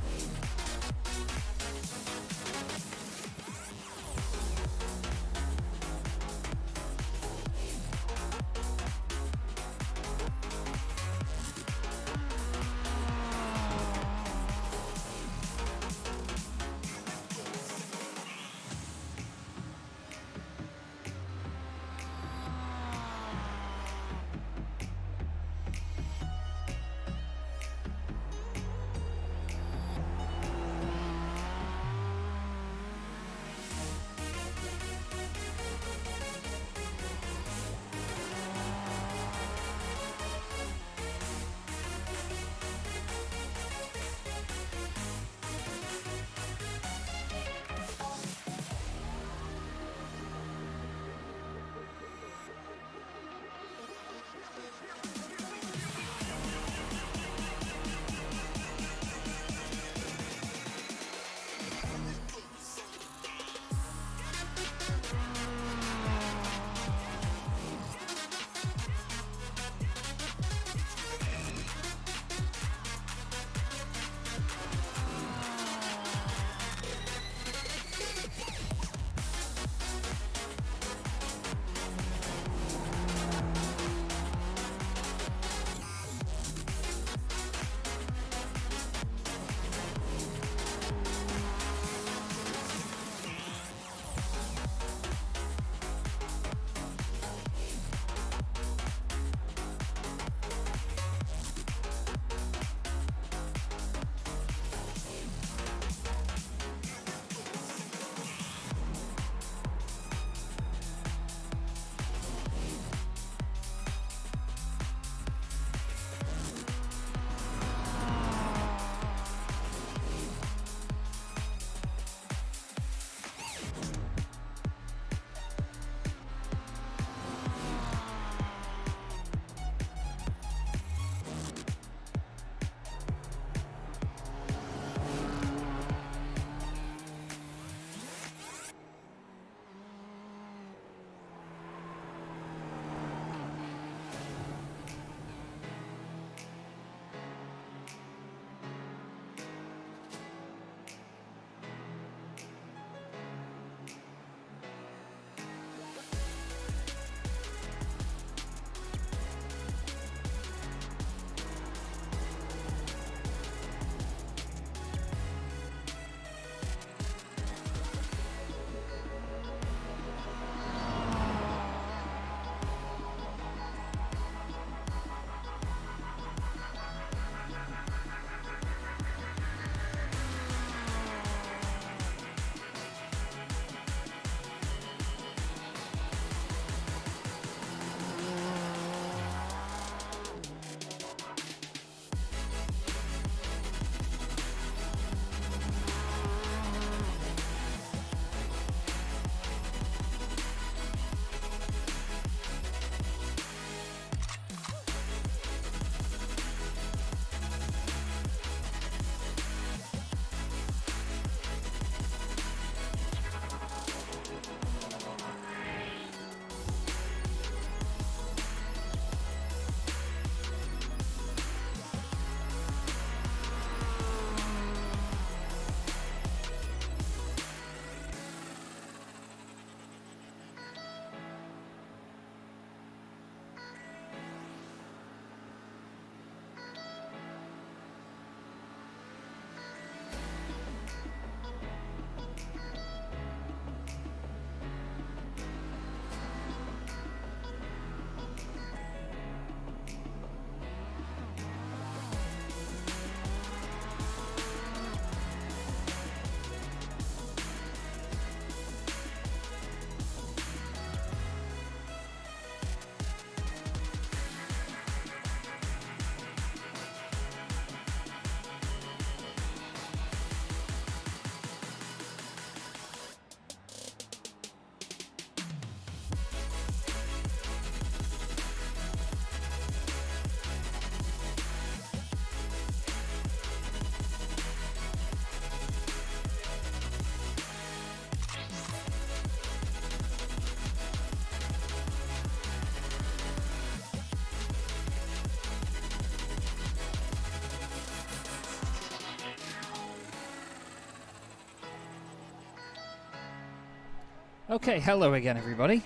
Okay, hello again, everybody.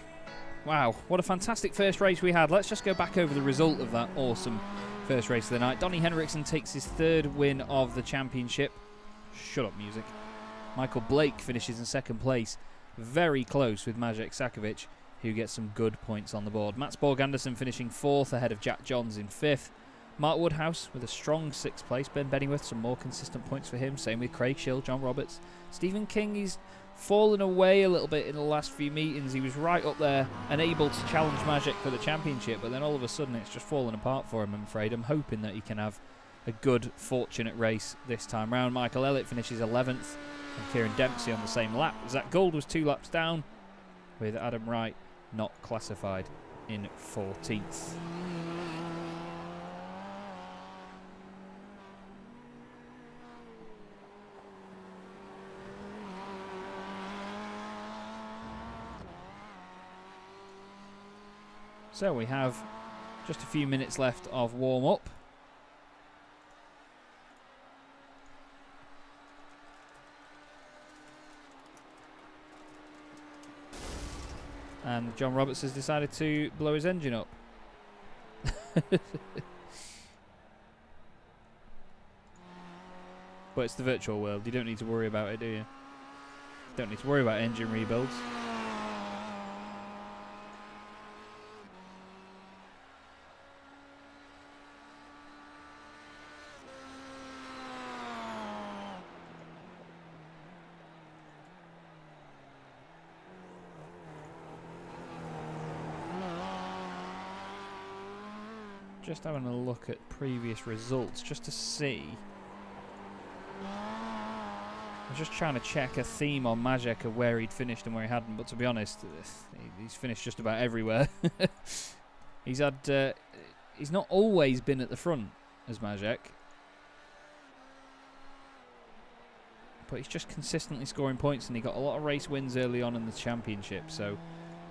Wow, what a fantastic first race we had. Let's just go back over the result of that awesome first race of the night. Donnie Henriksen takes his third win of the championship. Shut up, music. Michael Blake finishes in second place. Very close with Maciej Sakovic, who gets some good points on the board. Mats Borg Andersen finishing fourth ahead of Jack Johns in fifth. Mark Woodhouse with a strong sixth place. Ben Bennyworth, some more consistent points for him. Same with Craig Schill, John Roberts. Stephen King, he's fallen away a little bit in the last few meetings. He was right up there and able to challenge Maciej for the championship, but then all of a sudden it's just fallen apart for him, I'm afraid. I'm hoping that he can have a good, fortunate race this time round. Michael Elliott finishes 11th, and Kieran Dempsey on the same lap. Zach Gould was 2 laps down, with Adam Wright not classified in 14th. So we have just a few minutes left of warm-up. And John Roberts has decided to blow his engine up. But it's the virtual world. You don't need to worry about it, do you? Don't need to worry about engine rebuilds. Just having a look at previous results just to see. I'm just trying to check a theme on Maciej of where he'd finished and where he hadn't, but to be honest, he's finished just about everywhere. He's not always been at the front as Maciej, but he's just consistently scoring points, and he got a lot of race wins early on in the championship, so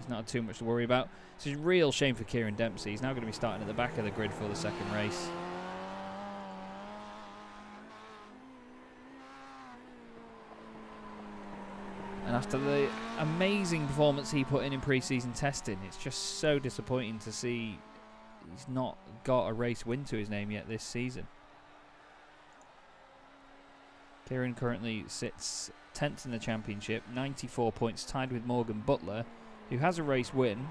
he's not had too much to worry about. It's a real shame for Kieran Dempsey. He's now going to be starting at the back of the grid for the second race. And after the amazing performance he put in pre-season testing, it's just so disappointing to see he's not got a race win to his name yet this season. Kieran currently sits 10th in the championship, 94 points, tied with Morgan Butler, who has a race win.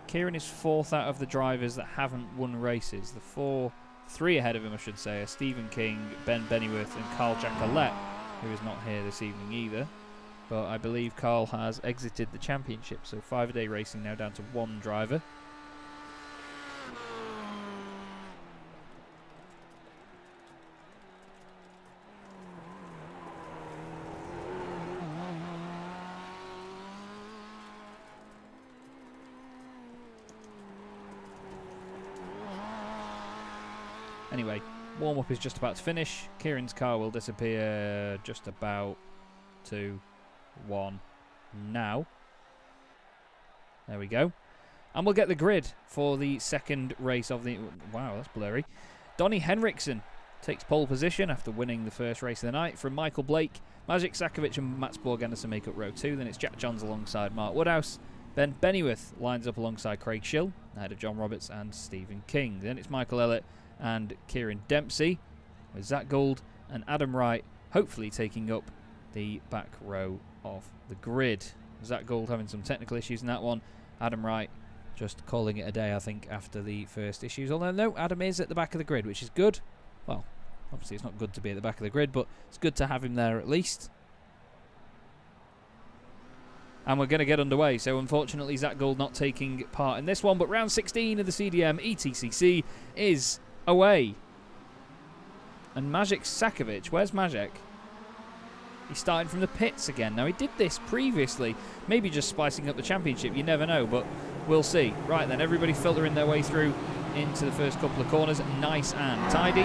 Kieran is 4th out of the drivers that haven't won races. The three ahead of him, I should say, are Stephen King, Ben Bennyworth and Carl Jackalette, who is not here this evening either. But I believe Carl has exited the championship, so 5-a-day racing now down to 1 driver. Anyway, warm-up is just about to finish. Kieran's car will disappear just about 2, 1 now. There we go. And we'll get the grid for the second race of the... Wow, that's blurry. Donnie Henriksen takes pole position after winning the first race of the night from Michael Blake. Maciej Sakovic and Mats Borg Andersen make up row 2. Then it's Jack Johns alongside Mark Woodhouse. Ben Bennyworth lines up alongside Craig Schill, ahead of John Roberts and Stephen King. Then it's Michael Elliott and Kieran Dempsey, with Zach Gould and Adam Wright hopefully taking up the back row of the grid. Zach Gould having some technical issues in that one. Adam Wright just calling it a day, I think, after the first issues. Although, no, Adam is at the back of the grid, which is good. Well, obviously it's not good to be at the back of the grid, but it's good to have him there at least. And we're going to get underway. So, unfortunately, Zach Gould not taking part in this one. But round 16 of the CDM ETCC is away. And Maciej Sakovic, where's Maciej? He's starting from the pits again. Now, he did this previously, maybe just spicing up the championship, you never know, but we'll see. Right then, everybody filtering their way through into the first couple of corners. Nice and tidy.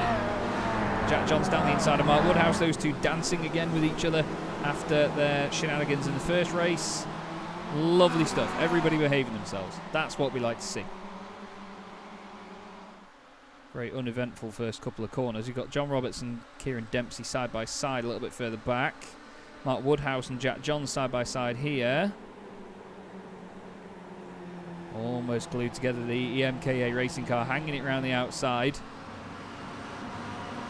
Jack Johns down the inside of Mark Woodhouse, those two dancing again with each other after their shenanigans in the first race. Lovely stuff, everybody behaving themselves. That's what we like to see. Very uneventful first couple of corners. You've got John Roberts and Kieran Dempsey side by side a little bit further back. Mark Woodhouse and Jack Johns side by side here. Almost glued together, the EMKA racing car, hanging it around the outside.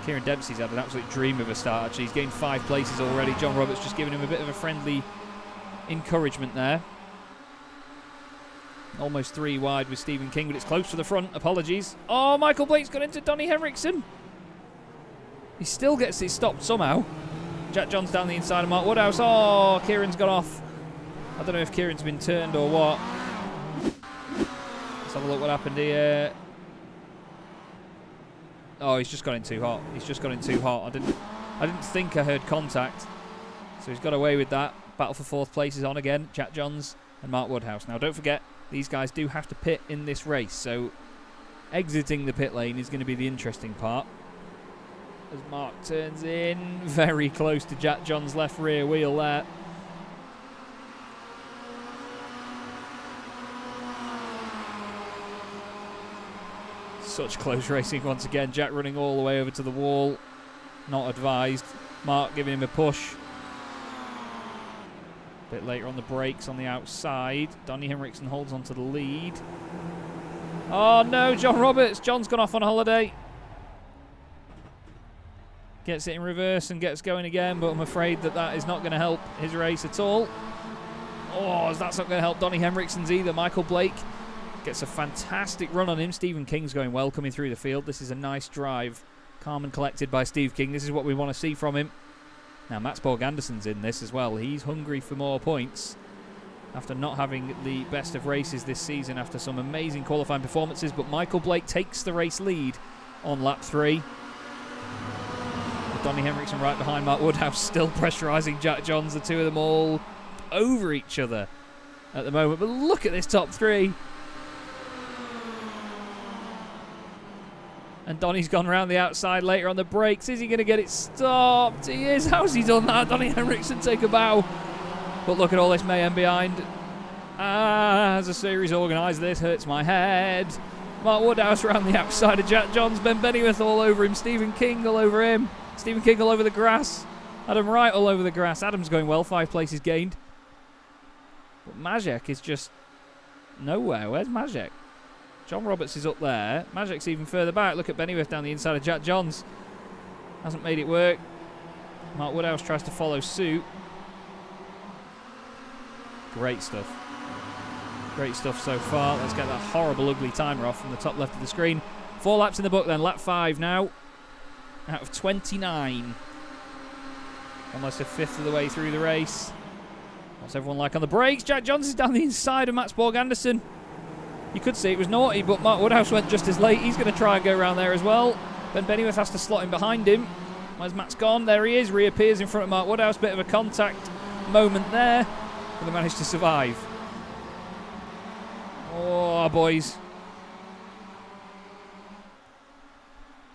Kieran Dempsey's had an absolute dream of a start, actually. He's gained 5 places already. John Roberts just giving him a bit of a friendly encouragement there. Almost 3 wide with Stephen King, but it's close to the front. Apologies. Oh, Michael Blake's got into Donnie Henriksen. He still gets it stopped somehow. Jack Johns down the inside of Mark Woodhouse. Oh, Kieran's got off. I don't know if Kieran's been turned or what. Let's have a look what happened here. Oh, he's just got in too hot. He's just got in too hot. I didn't think I heard contact. So he's got away with that. Battle for 4th place is on again. Jack Johns and Mark Woodhouse. Now, don't forget, these guys do have to pit in this race. So exiting the pit lane is going to be the interesting part. As Mark turns in, very close to Jack Johns' left rear wheel there. Such close racing once again. Jack running all the way over to the wall. Not advised. Mark giving him a push. A bit later on the brakes on the outside. Donnie Henriksen holds on to the lead. Oh no, John Roberts. John's gone off on holiday. Gets it in reverse and gets going again, but I'm afraid that is not going to help his race at all. Oh, that's not going to help Donnie Henriksen's either. Michael Blake gets a fantastic run on him. Stephen King's going well coming through the field. This is a nice drive. Calm and collected by Steve King. This is what we want to see from him. Now, Mats Borg Anderson's in this as well. He's hungry for more points after not having the best of races this season after some amazing qualifying performances. But Michael Blake takes the race lead on lap 3. With Donnie Henriksen right behind Mark Woodhouse, still pressurising Jack Johns. The two of them all over each other at the moment. But look at this top 3. And Donnie's gone round the outside later on the brakes. Is he going to get it stopped? He is. How's he done that? Donnie Henriksen take a bow. But look at all this mayhem behind. As a series organiser, this hurts my head. Mark Woodhouse round the outside of Jack Johns. Ben Bennyworth all over him. Stephen King all over him. Stephen King all over the grass. Adam Wright all over the grass. Adam's going well. 5 places gained. But Majek is just nowhere. Where's Majek? John Roberts is up there. Majek's even further back. Look at Bennyworth down the inside of Jack Johns. Hasn't made it work. Mark Woodhouse tries to follow suit. Great stuff. Great stuff so far. Let's get that horrible, ugly timer off from the top left of the screen. 4 laps in the book then. Lap 5 now. Out of 29. Almost a fifth of the way through the race. What's everyone like on the brakes? Jack Johns is down the inside of Mats Borg Anderson. You could say it was naughty, but Mark Woodhouse went just as late. He's going to try and go around there as well. Ben Bennyworth has to slot him behind him. Where's Matt's gone? There he is. Reappears in front of Mark Woodhouse. Bit of a contact moment there. But they managed to survive. Oh, boys.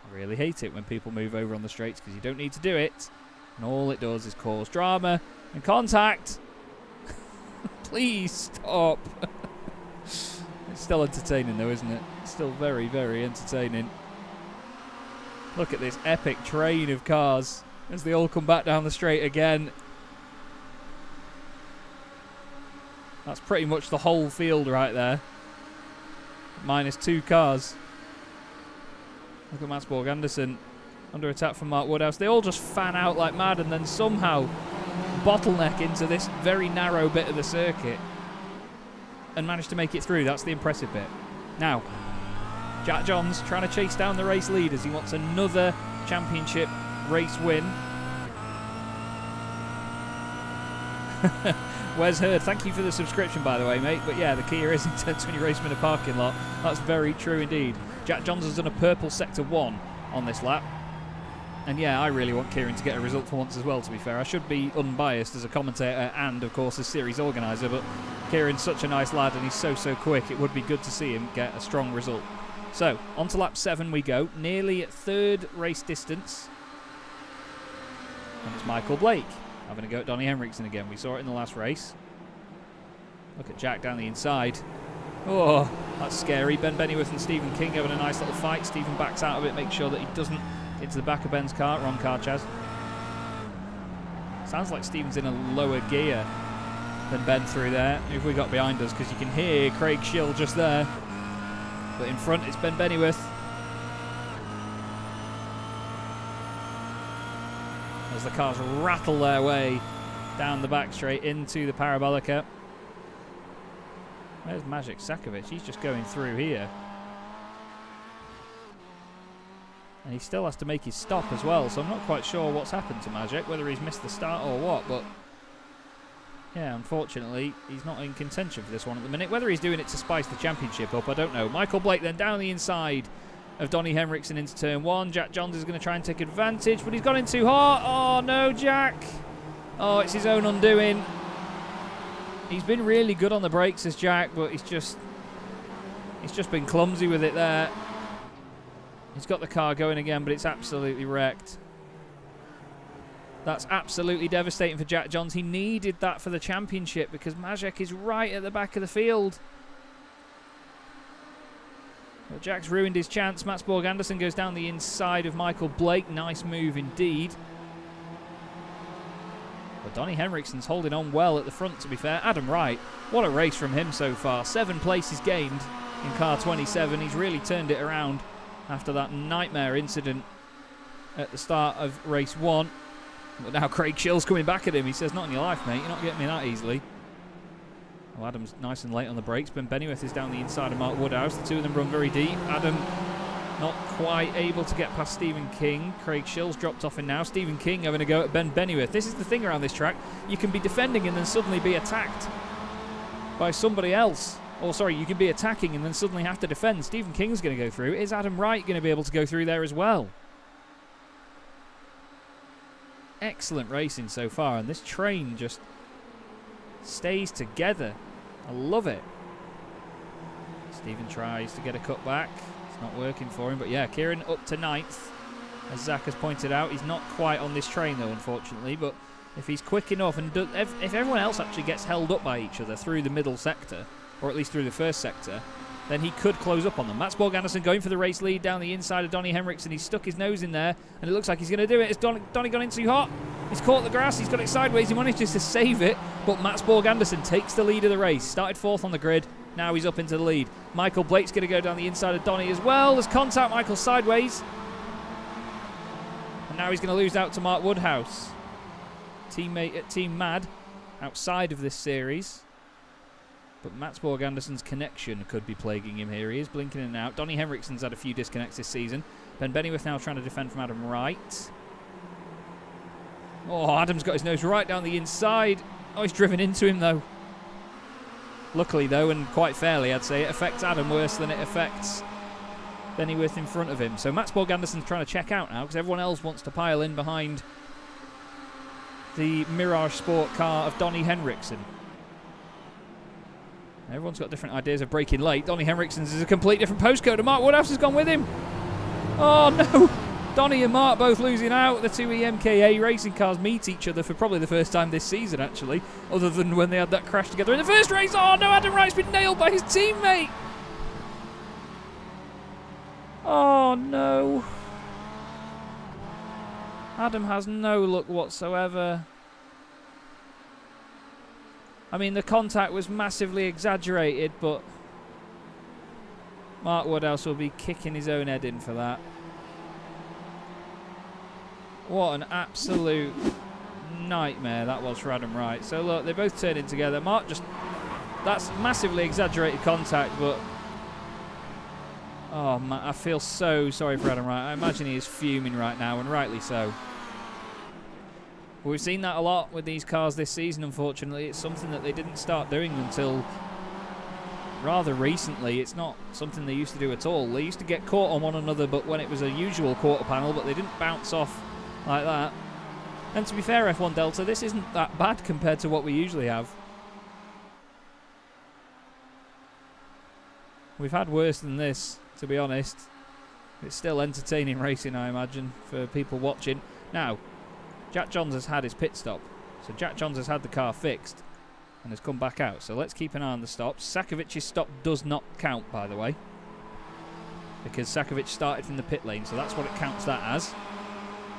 I really hate it when people move over on the straights because you don't need to do it. And all it does is cause drama and contact. Please stop. It's still entertaining though, isn't it? It's still very, very entertaining. Look at this epic train of cars as they all come back down the straight again. That's pretty much the whole field right there. Minus 2 cars. Look at Mats Borg Anderson under attack from Mark Woodhouse. They all just fan out like mad and then somehow bottleneck into this very narrow bit of the circuit and manage to make it through. That's the impressive bit. Now, Jack Johns trying to chase down the race leaders. He wants another championship race win. Wes Hurd, thank you for the subscription, by the way, mate. But yeah, the Kia is intense when you race them in a parking lot. That's very true indeed. Jack Johns has done a purple sector 1 on this lap. And yeah, I really want Kieran to get a result for once as well, to be fair. I should be unbiased as a commentator and, of course, as series organiser, but Kieran's such a nice lad and he's so quick. It would be good to see him get a strong result. So, on to lap 7 we go. Nearly at 3rd race distance. And it's Michael Blake having a go at Donnie Henriksen again. We saw it in the last race. Look at Jack down the inside. Oh, that's scary. Ben Bennyworth and Stephen King having a nice little fight. Stephen backs out of it, makes sure that he doesn't into the back of Ben's car. Wrong car, Chaz. Sounds like Stephen's in a lower gear than Ben through there. Who have we got behind us? Because you can hear Craig Schill just there. But in front, it's Ben Bennyworth. As the cars rattle their way down the back straight into the Parabolica. Where's Maciej Sakovic? He's just going through here. And he still has to make his stop as well, so I'm not quite sure what's happened to Maciej, whether he's missed the start or what, but yeah, unfortunately, he's not in contention for this one at the minute. Whether he's doing it to spice the championship up, I don't know. Michael Blake then down the inside of Donnie Henriksen into turn 1. Jack Johns is going to try and take advantage, but he's gone in too hard. Oh, no, Jack. Oh, it's his own undoing. He's been really good on the brakes as Jack, but he's just been clumsy with it there. He's got the car going again, but it's absolutely wrecked. That's absolutely devastating for Jack Johns. He needed that for the championship because Maciej is right at the back of the field. But Jack's ruined his chance. Mats Borg Andersen goes down the inside of Michael Blake. Nice move indeed. But Donnie Henriksen's holding on well at the front, to be fair. Adam Wright, what a race from him so far. 7 places gained in car 27. He's really turned it around after that nightmare incident at the start of race 1. But now Craig Schill's coming back at him. He says, not in your life, mate. You're not getting me that easily. Well, Adam's nice and late on the brakes. Ben Bennyworth is down the inside of Mark Woodhouse. The two of them run very deep. Adam not quite able to get past Stephen King. Craig Schill's dropped off in now. Stephen King having a go at Ben Bennyworth. This is the thing around this track. You can be defending and then suddenly be attacked by somebody else. Or sorry, you can be attacking and then suddenly have to defend. Stephen King's going to go through. Is Adam Wright going to be able to go through there as well? Excellent racing so far, and this train just stays together. I love it. Stephen tries to get a cut back. It's not working for him, but yeah, Kieran up to 9th. As Zach has pointed out, he's not quite on this train though, unfortunately, but if he's quick enough and if everyone else actually gets held up by each other through the middle sector, or at least through the first sector, then he could close up on them. Mats Borg Andersen going for the race lead down the inside of Donnie Henriksen. He's stuck his nose in there, and it looks like he's going to do it. Has Donnie gone in too hot? He's caught the grass. He's got it sideways. He manages to save it, but Mats Borg Andersen takes the lead of the race. Started 4th on the grid. Now he's up into the lead. Michael Blake's going to go down the inside of Donnie as well. There's contact. Michael sideways. And now he's going to lose out to Mark Woodhouse. Teammate at Team Mad outside of this series. But Mats Borg Andersen's connection could be plaguing him here. He is blinking in and out. Donnie Henriksen's had a few disconnects this season. Ben Bennyworth now trying to defend from Adam Wright. Oh, Adam's got his nose right down the inside. Oh, he's driven into him, though. Luckily, though, and quite fairly, I'd say, it affects Adam worse than it affects Bennyworth in front of him. So Mats Borg Andersen's trying to check out now because everyone else wants to pile in behind the Mirage Sport car of Donnie Henriksen. Everyone's got different ideas of braking late. Donnie Henriksen's is a complete different postcode, and Mark Woodhouse has gone with him. Oh, no. Donnie and Mark both losing out. The two EMKA racing cars meet each other for probably the first time this season, actually, other than when they had that crash together in the first race. Oh, no, Adam Wright's been nailed by his teammate. Oh, no. Adam has no luck whatsoever. I mean, the contact was massively exaggerated, but Mark Woodhouse will be kicking his own head in for that. What an absolute nightmare that was for Adam Wright. So, look, they both turned in together. Mark just... That's massively exaggerated contact, but... Oh, man, I feel so sorry for Adam Wright. I imagine he is fuming right now, and rightly so. We've seen that a lot with these cars this season, unfortunately. It's something that they didn't start doing until rather recently. It's not something they used to do at all. They used to get caught on one another, but when it was a usual quarter panel, but they didn't bounce off like that. And to be fair, F1 Delta, this isn't that bad compared to what we usually have. We've had worse than this, to be honest. It's still entertaining racing, I imagine, for people watching. Now, Jack Johns has had his pit stop. So Jack Johns has had the car fixed and has come back out. So let's keep an eye on the stops. Sakovic's stop does not count, by the way, because Sakovic started from the pit lane, so that's what it counts that as.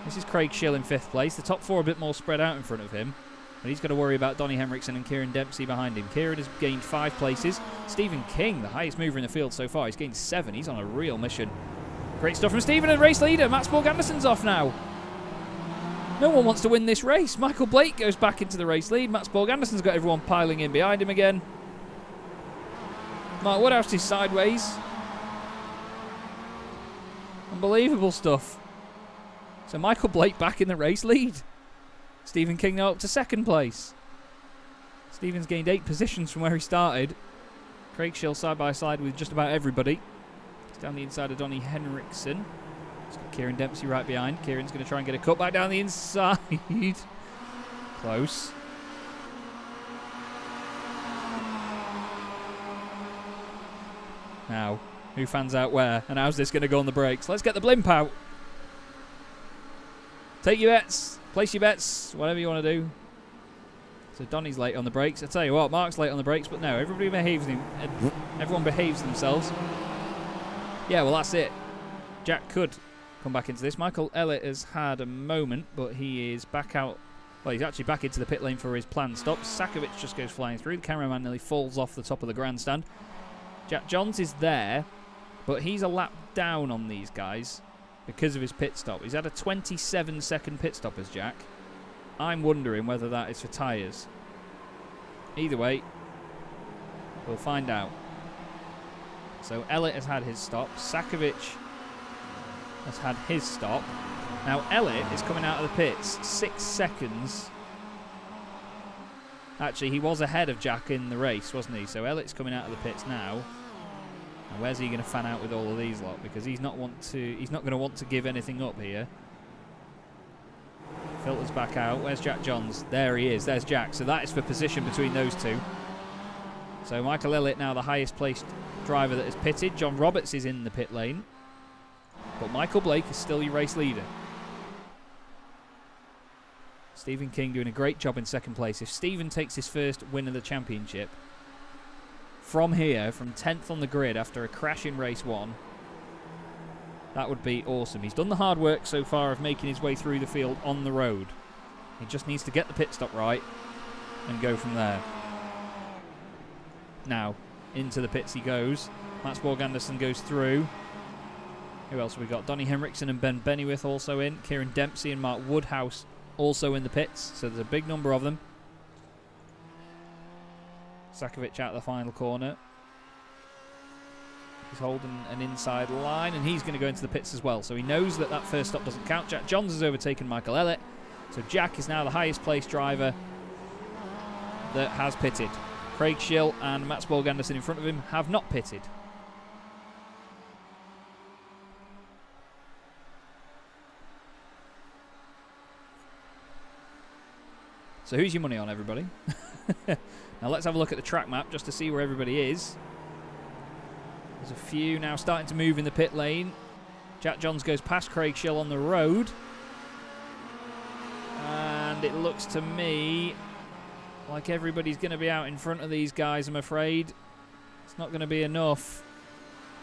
This is Craig Schill in 5th place. The top 4 a bit more spread out in front of him. But he's got to worry about Donnie Henriksen and Kieran Dempsey behind him. Kieran has gained 5 places. Stephen King, the highest mover in the field so far, he's gained 7. He's on a real mission. Great stuff from Stephen and race leader. Mats Borg Andersen's off now. No one wants to win this race. Michael Blake goes back into the race lead. Mats Borg Andersen's got everyone piling in behind him again. Mark Woodhouse is sideways. Unbelievable stuff. So Michael Blake back in the race lead. Stephen King now up to 2nd place. Stephen's gained 8 positions from where he started. Craig Schill side by side with just about everybody. He's down the inside of Donnie Henriksen. He's got Kieran Dempsey right behind. Kieran's going to try and get a cut back down the inside. Close. Now, who fans out where? And how's this going to go on the brakes? Let's get the blimp out. Take your bets. Place your bets. Whatever you want to do. So Donnie's late on the brakes. I tell you what, Mark's late on the brakes, but no, everyone behaves themselves. Yeah, well, that's it. Jack could come back into this. Michael Elliott has had a moment, but he is back out. Well, he's actually back into the pit lane for his planned stop. Sakovic just goes flying through. The cameraman nearly falls off the top of the grandstand. Jack Johns is there, but he's a lap down on these guys because of his pit stop. He's had a 27-second pit stop as Jack. I'm wondering whether that is for tyres. Either way, we'll find out. So Elliott has had his stop. Sakovic has had his stop. Now Elliott is coming out of the pits 6 seconds. Actually, he was ahead of Jack in the race, wasn't he? So Elliott's coming out of the pits now. And where's he going to fan out with all of these lot? Because he's not going to want to give anything up here. Filters back out. Where's Jack Johns? There he is. There's Jack. So that is for position between those two. So Michael Elliott now the highest placed driver that has pitted. John Roberts is in the pit lane. But Michael Blake is still your race leader. Stephen King doing a great job in 2nd place. If Stephen takes his first win of the championship from here, from 10th on the grid after a crash in race 1, that would be awesome. He's done the hard work so far of making his way through the field on the road. He just needs to get the pit stop right and go from there. Now, into the pits he goes. Mats Borg Andersen goes through. Who else have we got? Donnie Henriksen and Ben Bennyworth also in. Kieran Dempsey and Mark Woodhouse also in the pits. So there's a big number of them. Sakovic out of the final corner. He's holding an inside line, and he's going to go into the pits as well. So he knows that that first stop doesn't count. Jack Johns has overtaken Michael Elliott. So Jack is now the highest placed driver that has pitted. Craig Schill and Mats Borg Andersen in front of him have not pitted. So who's your money on, everybody? Now let's have a look at the track map just to see where everybody is. There's a few now starting to move in the pit lane. Jack Johns goes past Craig Schill on the road. And it looks to me like everybody's going to be out in front of these guys, I'm afraid. It's not going to be enough.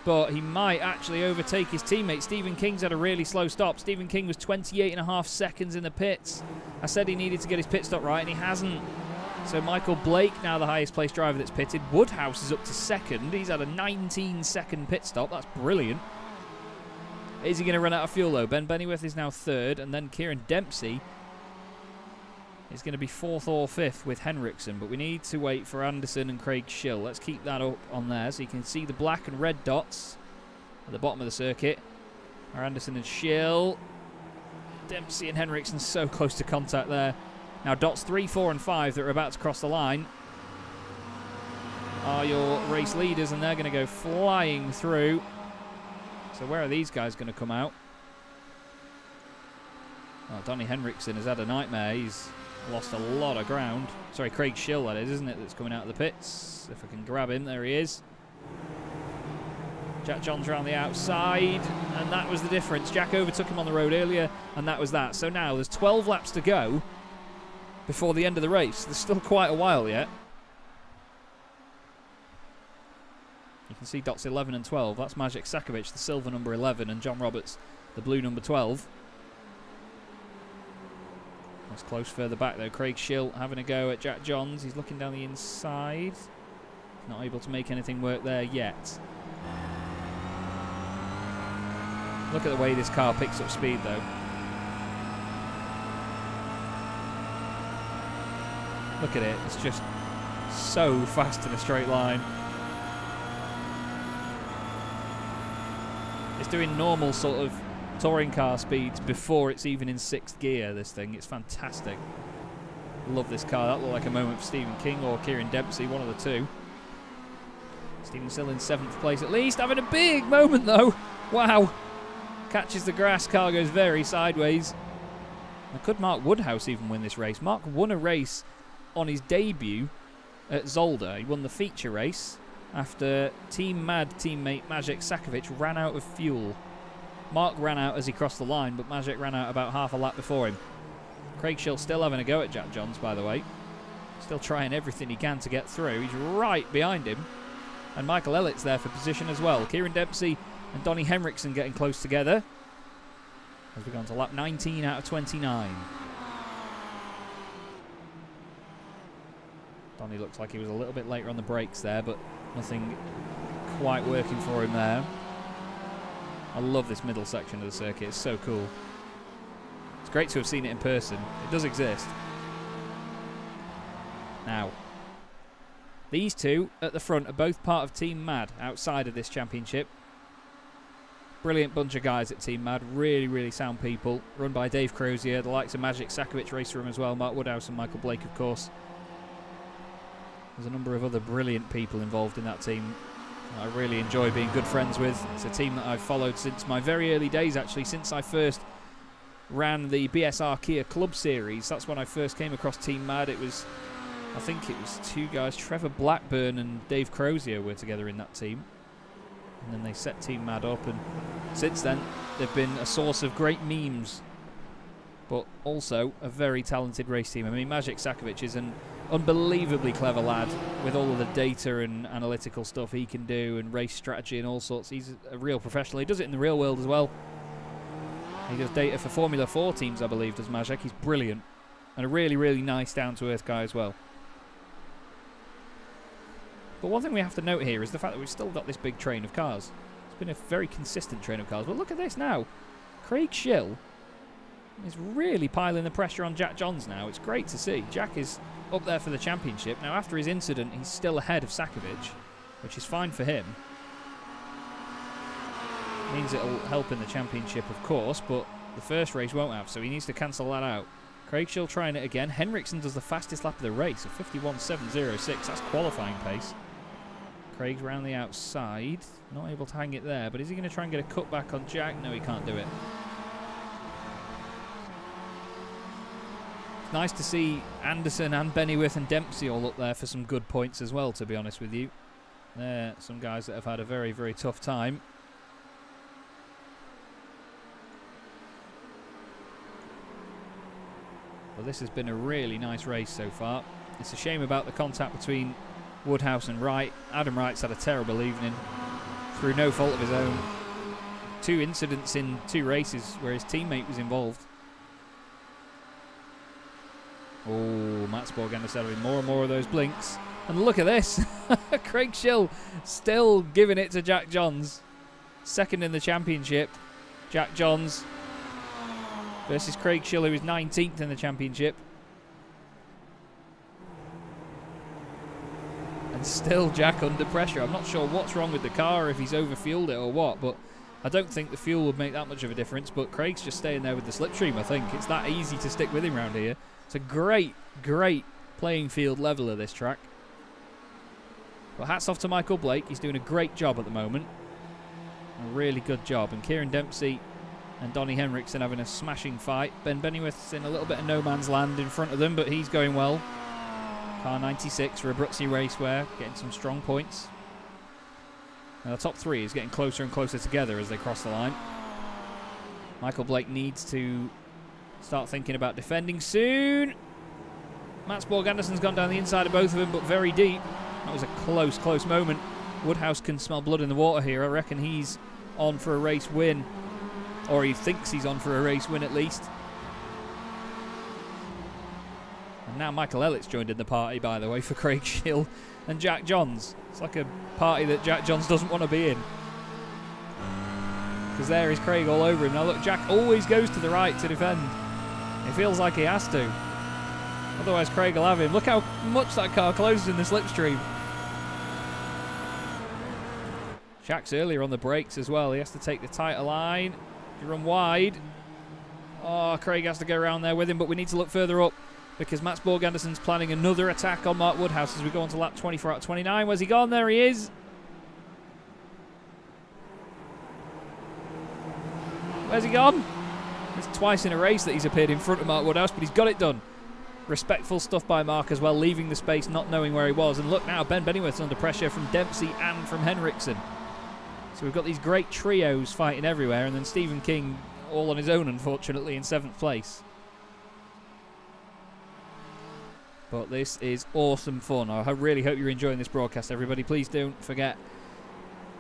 But he might actually overtake his teammate. Stephen King's had a really slow stop. Stephen King was 28.5 seconds in the pits. I said he needed to get his pit stop right, and he hasn't. So Michael Blake, now the highest placed driver that's pitted. Woodhouse is up to 2nd. He's had a 19-second pit stop. That's brilliant. Is he going to run out of fuel, though? Ben Bennyworth is now 3rd, and then Kieran Dempsey is going to be 4th or 5th with Henriksen. But we need to wait for Andersen and Craig Schill. Let's keep that up on there so you can see the black and red dots at the bottom of the circuit. Are Andersen and Schill. Dempsey and Henriksen so close to contact there. Now dots 3, 4 and 5 that are about to cross the line are your race leaders, and they're going to go flying through. So where are these guys going to come out? Oh, Donnie Henriksen has had a nightmare. He's lost a lot of ground. Sorry, Craig Schill, that is, isn't it, that's coming out of the pits. If I can grab him, there he is. Jack Johns around the outside, and that was the difference. Jack overtook him on the road earlier, and that was that. So now there's 12 laps to go before the end of the race. There's still quite a while yet. You can see dots 11 and 12. That's Maciej Sakovic, the silver number 11, and John Roberts, the blue number 12. That's close further back though. Craig Schill having a go at Jack Johns. He's looking down the inside. Not able to make anything work there yet. Look at the way this car picks up speed though. Look at it. It's just so fast in a straight line. It's doing normal sort of touring car speeds before it's even in 6th gear, this thing. It's fantastic. Love this car. That looked like a moment for Stephen King or Kieran Dempsey, one of the two. Stephen still in 7th place at least, having a big moment though. Wow. Catches the grass, car goes very sideways. Now, could Mark Woodhouse even win this race? Mark won a race on his debut at Zolder. He won the feature race after Team Mad teammate Maciej Sakovic ran out of fuel. Mark ran out as he crossed the line, but Maciej ran out about half a lap before him. Craig Schill still having a go at Jack Johns, by the way. Still trying everything he can to get through. He's right behind him. And Michael Elliott's there for position as well. Kieran Dempsey and Donnie Henriksen getting close together as we go on to lap 19 out of 29. Donnie looks like he was a little bit later on the brakes there, but nothing quite working for him there. I love this middle section of the circuit. It's so cool. It's great to have seen it in person. It does exist. Now, these two at the front are both part of Team Mad outside of this championship. Brilliant bunch of guys at Team Mad. Really, really sound people. Run by Dave Crozier. The likes of Maciej Sakovic race for him as well. Mark Woodhouse and Michael Blake, of course. There's a number of other brilliant people involved in that team I really enjoy being good friends with. It's a team that I've followed since my very early days, actually, since I first ran the BSR Kia Club Series. That's when I first came across Team Mad. It was, I think it was two guys, Trevor Blackburn and Dave Crozier were together in that team. And then they set Team Mad up, and since then they've been a source of great memes, but also a very talented race team. I mean, Maciej Sakovic is an unbelievably clever lad with all of the data and analytical stuff he can do and race strategy and all sorts. He's a real professional. He does it in the real world as well. He does data for Formula 4 teams, I believe, does Maciej. He's brilliant and a really, really nice, down-to-earth guy as well. But one thing we have to note here is the fact that we've still got this big train of cars. It's been a very consistent train of cars. But look at this now. Craig Schill is really piling the pressure on Jack Johns now. It's great to see. Jack is up there for the championship. Now, after his incident, he's still ahead of Sakovic, which is fine for him. Means it'll help in the championship, of course, but the first race won't have, so he needs to cancel that out. Craig Schill trying it again. Henriksen does the fastest lap of the race, a 51.706. That's qualifying pace. Craig's round the outside. Not able to hang it there, but is he going to try and get a cutback on Jack? No, he can't do it. It's nice to see Anderson and Bennyworth and Dempsey all up there for some good points as well, to be honest with you. They're some guys that have had a very, very tough time. Well, this has been a really nice race so far. It's a shame about the contact between Woodhouse and Wright. Adam Wright's had a terrible evening through no fault of his own. 2 incidents in 2 races where his teammate was involved. Oh, Mats Borgander having more and more of those blinks. And look at this. Craig Schill still giving it to Jack Johns. Second in the championship. Jack Johns versus Craig Schill, who is 19th in the championship. And still Jack under pressure. I'm not sure what's wrong with the car, if he's overfueled it or what, but I don't think the fuel would make that much of a difference. But Craig's just staying there with the slipstream, I think. It's that easy to stick with him around here. It's a great, great playing field level of this track. But hats off to Michael Blake. He's doing a great job at the moment. A really good job. And Kieran Dempsey and Donnie Henriksen having a smashing fight. Ben Bennyworth's in a little bit of no man's land in front of them, but he's going well. Car 96 for Abruzzi Raceware, getting some strong points. Now the top 3 is getting closer and closer together as they cross the line. Michael Blake needs to start thinking about defending soon. Mats Borg-Andersen's gone down the inside of both of them, but very deep. That was a close, close moment. Woodhouse can smell blood in the water here. I reckon he's on for a race win. Or he thinks he's on for a race win at least. now Michael Elliott's joined in the party, by the way, for Craig Schill and Jack Johns. It's like a party that Jack Johns doesn't want to be in. Because there is Craig all over him. Now look, Jack always goes to the right to defend. He feels like he has to. Otherwise Craig will have him. Look how much that car closes in the slipstream. Jack's earlier on the brakes as well. He has to take the tighter line. You run wide. Oh, Craig has to go around there with him, but we need to look further up because Mats Borg Anderson's planning another attack on Mark Woodhouse as we go on to lap 24 out of 29. Where's he gone? There he is. Where's he gone? It's twice in a race that he's appeared in front of Mark Woodhouse, but he's got it done. Respectful stuff by Mark as well, leaving the space, not knowing where he was. And look now, Ben Bennyworth's under pressure from Dempsey and from Henriksen. So we've got these great trios fighting everywhere, and then Stephen King all on his own, unfortunately, in 7th place. But this is awesome fun. I really hope you're enjoying this broadcast, everybody. Please don't forget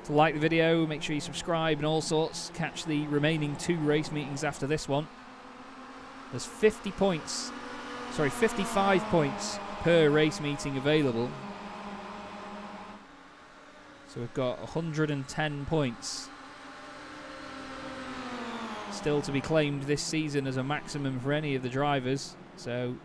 to like the video, make sure you subscribe and all sorts. Catch the remaining 2 race meetings after this one. There's 55 points per race meeting available. So we've got 110 points still to be claimed this season as a maximum for any of the drivers. So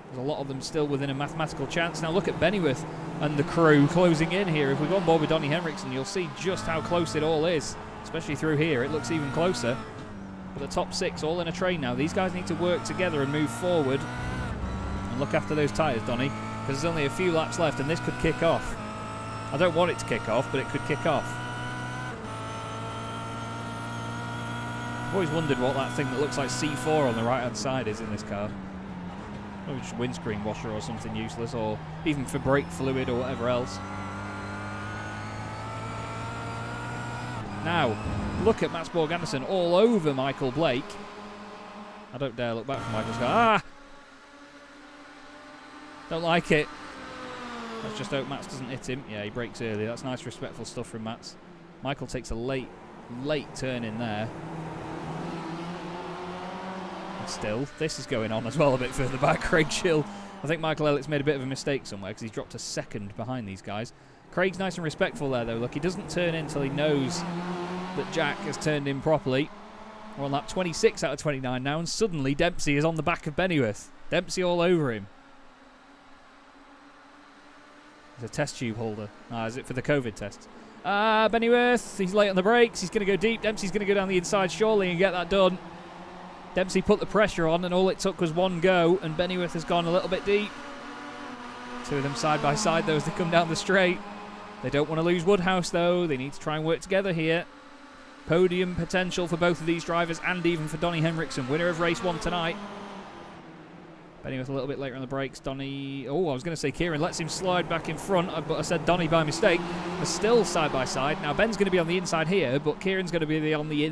there's a lot of them still within a mathematical chance. Now look at Bennyworth and the crew closing in here. If we go on board with Donnie Henriksen, you'll see just how close it all is, especially through here. It looks even closer. But the top 6 all in a train now. These guys need to work together and move forward. And look after those tyres, Donnie, because there's only a few laps left and this could kick off. I don't want it to kick off, but it could kick off. I've always wondered what that thing that looks like C4 on the right-hand side is in this car. Maybe just windscreen washer or something useless, or even for brake fluid or whatever else. Now, look at Mats Borg Anderson all over Michael Blake. I don't dare look back from Michael's car. Ah! Don't like it. Let's just hope Mats doesn't hit him. Yeah, he brakes early. That's nice, respectful stuff from Mats. Michael takes a late turn in there. And still, this is going on as well a bit further back. Craig Schill. I think Michael Elliott's made a bit of a mistake somewhere because he's dropped a second behind these guys. Craig's nice and respectful there, though. Look, he doesn't turn in until he knows that Jack has turned in properly. We're on lap 26 out of 29 now, and suddenly Dempsey is on the back of Bennyworth. Dempsey all over him. There's a test tube holder. Is it for the COVID test? Bennyworth, he's late on the brakes. He's going to go deep. Dempsey's going to go down the inside surely and get that done. Dempsey put the pressure on, and all it took was one go, and Bennyworth has gone a little bit deep. 2 of them side by side, though, as they come down the straight. They don't want to lose Woodhouse, though. They need to try and work together here. Podium potential for both of these drivers, and even for Donnie Henriksen, winner of race 1 tonight. Bennyworth a little bit later on the brakes. Donnie, I was going to say Kieran lets him slide back in front, but I said Donnie by mistake. They're still side by side. Now Ben's going to be on the inside here, but Kieran's going to be on the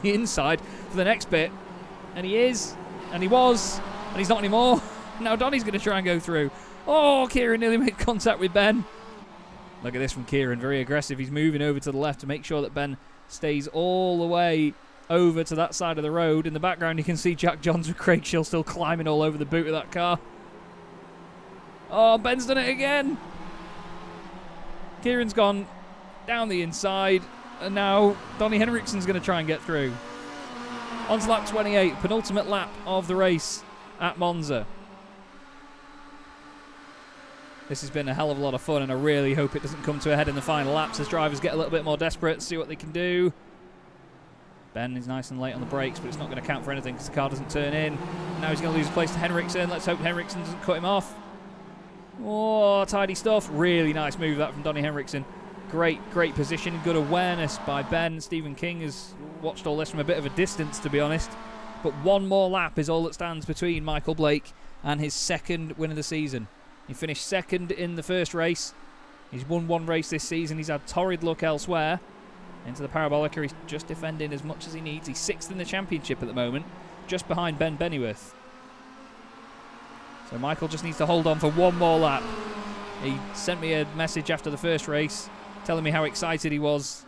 inside for the next bit. And he is, and he was, and he's not anymore. Now Donnie's going to try and go through. Oh, Kieran nearly made contact with Ben. Look at this from Kieran, very aggressive. He's moving over to the left to make sure that Ben stays all the way over to that side of the road. In the background you can see Jack Johns with Craig Schill still climbing all over the boot of that car. Oh, Ben's done it again. Kieran's gone down the inside, and now Donnie Henriksen's going to try and get through. On to lap 28, penultimate lap of the race at Monza. This has been a hell of a lot of fun, and I really hope it doesn't come to a head in the final laps as drivers get a little bit more desperate, see what they can do. Ben is nice and late on the brakes, but it's not going to count for anything because the car doesn't turn in. Now he's going to lose his place to Henriksen. Let's hope Henriksen doesn't cut him off. Oh, tidy stuff. Really nice move that from Donnie Henriksen. Great position, good awareness by Ben. Stephen King has watched all this from a bit of a distance, to be honest. But one more lap is all that stands between Michael Blake and his 2nd win of the season. He finished 2nd in the first race. He's won 1 race this season. He's had torrid luck elsewhere. Into the Parabolica, he's just defending as much as he needs. He's 6th in the championship at the moment, just behind Ben Bennyworth. So Michael just needs to hold on for one more lap. He sent me a message after the first race telling me how excited he was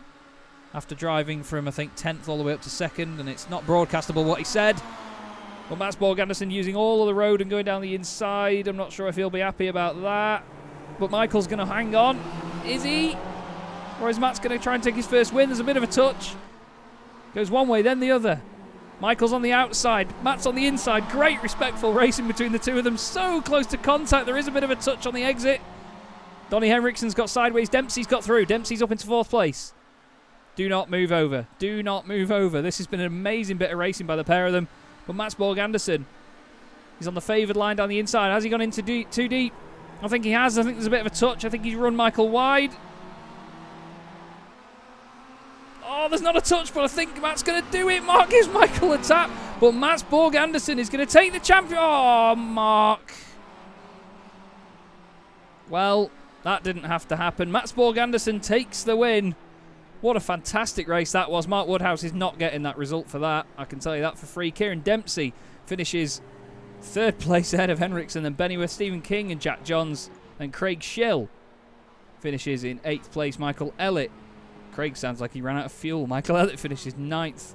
after driving from, I think, 10th all the way up to 2nd, and it's not broadcastable what he said. Well, Mats Borg Andersen using all of the road and going down the inside. I'm not sure if he'll be happy about that. But Michael's going to hang on. Is he? Or is Mats going to try and take his first win? There's a bit of a touch. Goes one way, then the other. Michael's on the outside. Mats on the inside. Great respectful racing between the two of them. So close to contact. There is a bit of a touch on the exit. Donnie Henriksen's got sideways. Dempsey's got through. Dempsey's up into 4th place. Do not move over. Do not move over. This has been an amazing bit of racing by the pair of them. But Mats Borg Andersen, he's on the favoured line down the inside. Has he gone into too deep? I think he has. I think there's a bit of a touch. I think he's run Michael wide. Oh, there's not a touch, but I think Matt's going to do it. Mark gives Michael a tap. But Mats Borg Andersen is going to take the champion. Oh, Mark. Well, that didn't have to happen. Mats Borg Andersen takes the win. What a fantastic race that was. Mark Woodhouse is not getting that result for that. I can tell you that for free. Kieran Dempsey finishes 3rd place ahead of Henriksen, then Bennyworth, Stephen King and Jack Johns. And Craig Schill finishes in 8th place. Michael Ellett. Craig sounds like he ran out of fuel. Michael Ellett finishes 9th.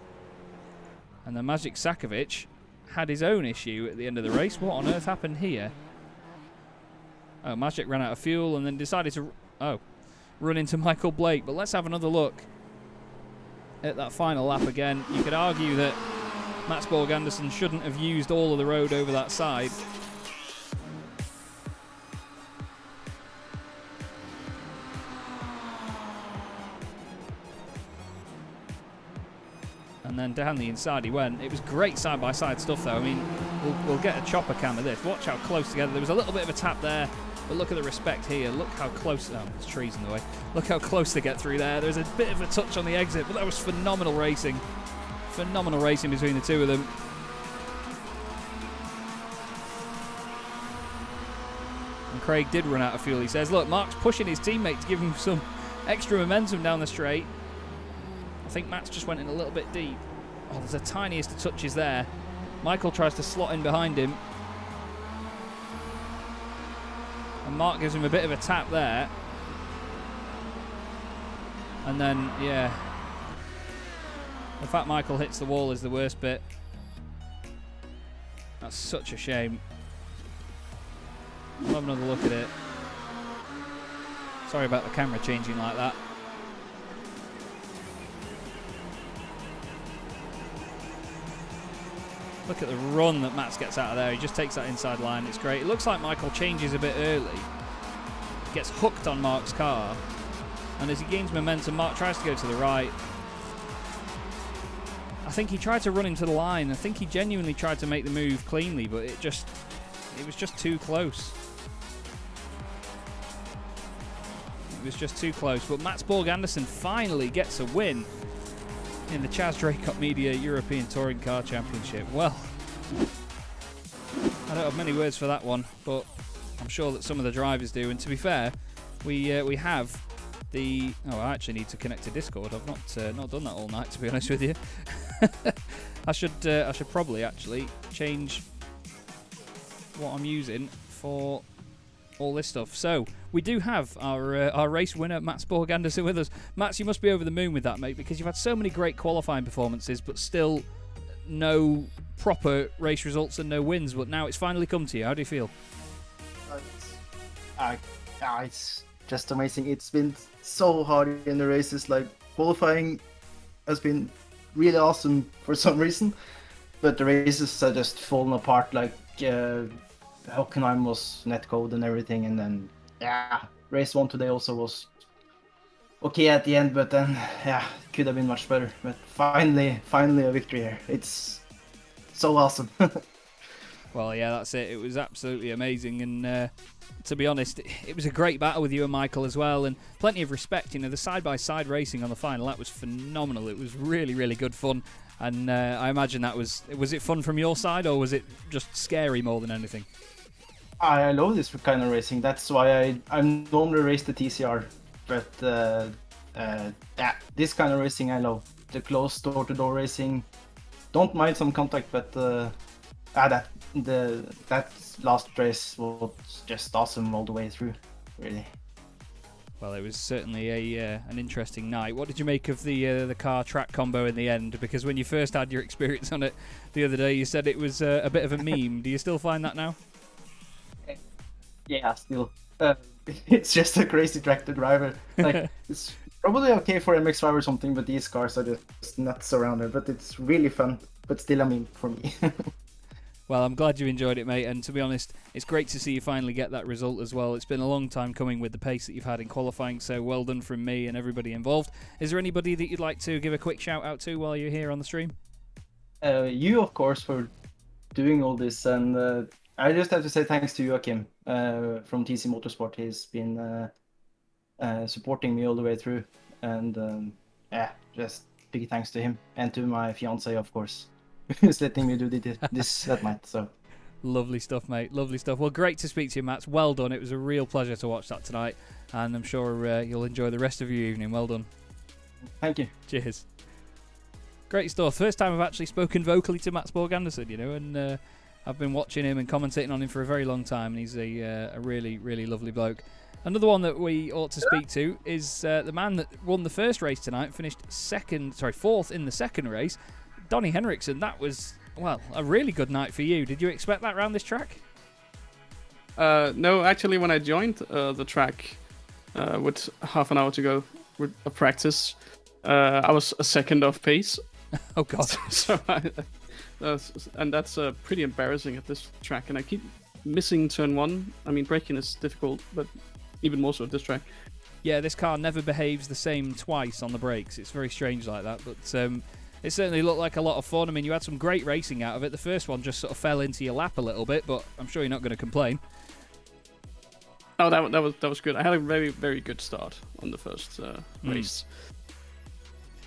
And then Magic Sakovic had his own issue at the end of the race. What on earth happened here? Oh, Magic ran out of fuel and then decided to... run into Michael Blake. But let's have another look at that final lap again. You could argue that Mats Borg Andersen shouldn't have used all of the road over that side. And then down the inside he went. It was great side-by-side stuff though. I mean, we'll get a chopper cam of this. Watch how close together. There was a little bit of a tap there. But look at the respect here. Look how close... Oh, there's trees in the way. Look how close they get through there. There's a bit of a touch on the exit, but that was phenomenal racing. Phenomenal racing between the two of them. And Craig did run out of fuel, he says. Look, Mark's pushing his teammate to give him some extra momentum down the straight. I think Matt's just went in a little bit deep. Oh, there's the tiniest of touches there. Michael tries to slot in behind him. And Mark gives him a bit of a tap there. And then, yeah. The fact Michael hits the wall is the worst bit. That's such a shame. We'll have another look at it. Sorry about the camera changing like that. Look at the run that Mats gets out of there. He just takes that inside line. It's great. It looks like Michael changes a bit early. Gets hooked on Mark's car. And as he gains momentum, Mark tries to go to the right. I think he tried to run into the line. I think he genuinely tried to make the move cleanly, but it was just too close. It was just too close. But Mats Borg Andersen finally gets a win in the Chaz Draycott Media European Touring Car Championship. Well, I don't have many words for that one, but I'm sure that some of the drivers do. And to be fair, we have the... Oh, I actually need to connect to Discord. I've not done that all night, to be honest with you. I should probably actually change what I'm using for all this stuff. So we do have our race winner, Mats Borg Andersen, with us. Mats, you must be over the moon with that, mate, because you've had so many great qualifying performances, but still no proper race results and no wins. But now it's finally come to you. How do you feel? It's just amazing. It's been so hard in the races. Like, qualifying has been really awesome for some reason, but the races are just fallen apart. Like, Hockenheim was netcode and everything, and then race 1 today also was okay at the end, but then could have been much better. But finally a victory here. It's so awesome. Well, yeah, that's it. It was absolutely amazing, and to be honest, it was a great battle with you and Michael as well, and plenty of respect. You know, the side-by-side racing on the final, that was phenomenal. It was really, really good fun, and I imagine that was it fun from your side, or was it just scary more than anything? I love this kind of racing. That's why I normally race the TCR, but this kind of racing I love. The close door-to-door racing. Don't mind some contact, but that last race was just awesome all the way through, really. Well, it was certainly an interesting night. What did you make of the car track combo in the end? Because when you first had your experience on it the other day, you said it was a bit of a meme. Do you still find that now? Yeah, still. It's just a crazy track to drive. Like, it's probably okay for MX5 or something, but these cars are just nuts around it. But it's really fun, but still a meme for me. Well, I'm glad you enjoyed it, mate. And to be honest, it's great to see you finally get that result as well. It's been a long time coming with the pace that you've had in qualifying, so well done from me and everybody involved. Is there anybody that you'd like to give a quick shout out to while you're here on the stream? You, of course, for doing all this. And I just have to say thanks to Joachim from TC Motorsport. He's been supporting me all the way through. And just big thanks to him. And to my fiance, of course. Who's letting me do this that night. So lovely stuff, mate. Lovely stuff. Well, great to speak to you, Mats. Well done. It was a real pleasure to watch that tonight, and I'm sure you'll enjoy the rest of your evening. Well done. Thank you. Cheers. Great stuff. First time I've actually spoken vocally to Mats Borg Andersen, and I've been watching him and commentating on him for a very long time, and he's a really, really lovely bloke. Another one that we ought to speak to is the man that won the first race tonight, finished fourth in the second race. Donnie Henriksen, that was, well, a really good night for you. Did you expect that round this track? No, actually, when I joined the track with half an hour to go with a practice, I was a second off pace. Oh, God. And that's pretty embarrassing at this track. And I keep missing turn one. I mean, braking is difficult, but even more so at this track. Yeah, this car never behaves the same twice on the brakes. It's very strange like that, but it certainly looked like a lot of fun. I mean, you had some great racing out of it. The first one just sort of fell into your lap a little bit, but I'm sure you're not going to complain. Oh, that was good. I had a very, very good start on the first race.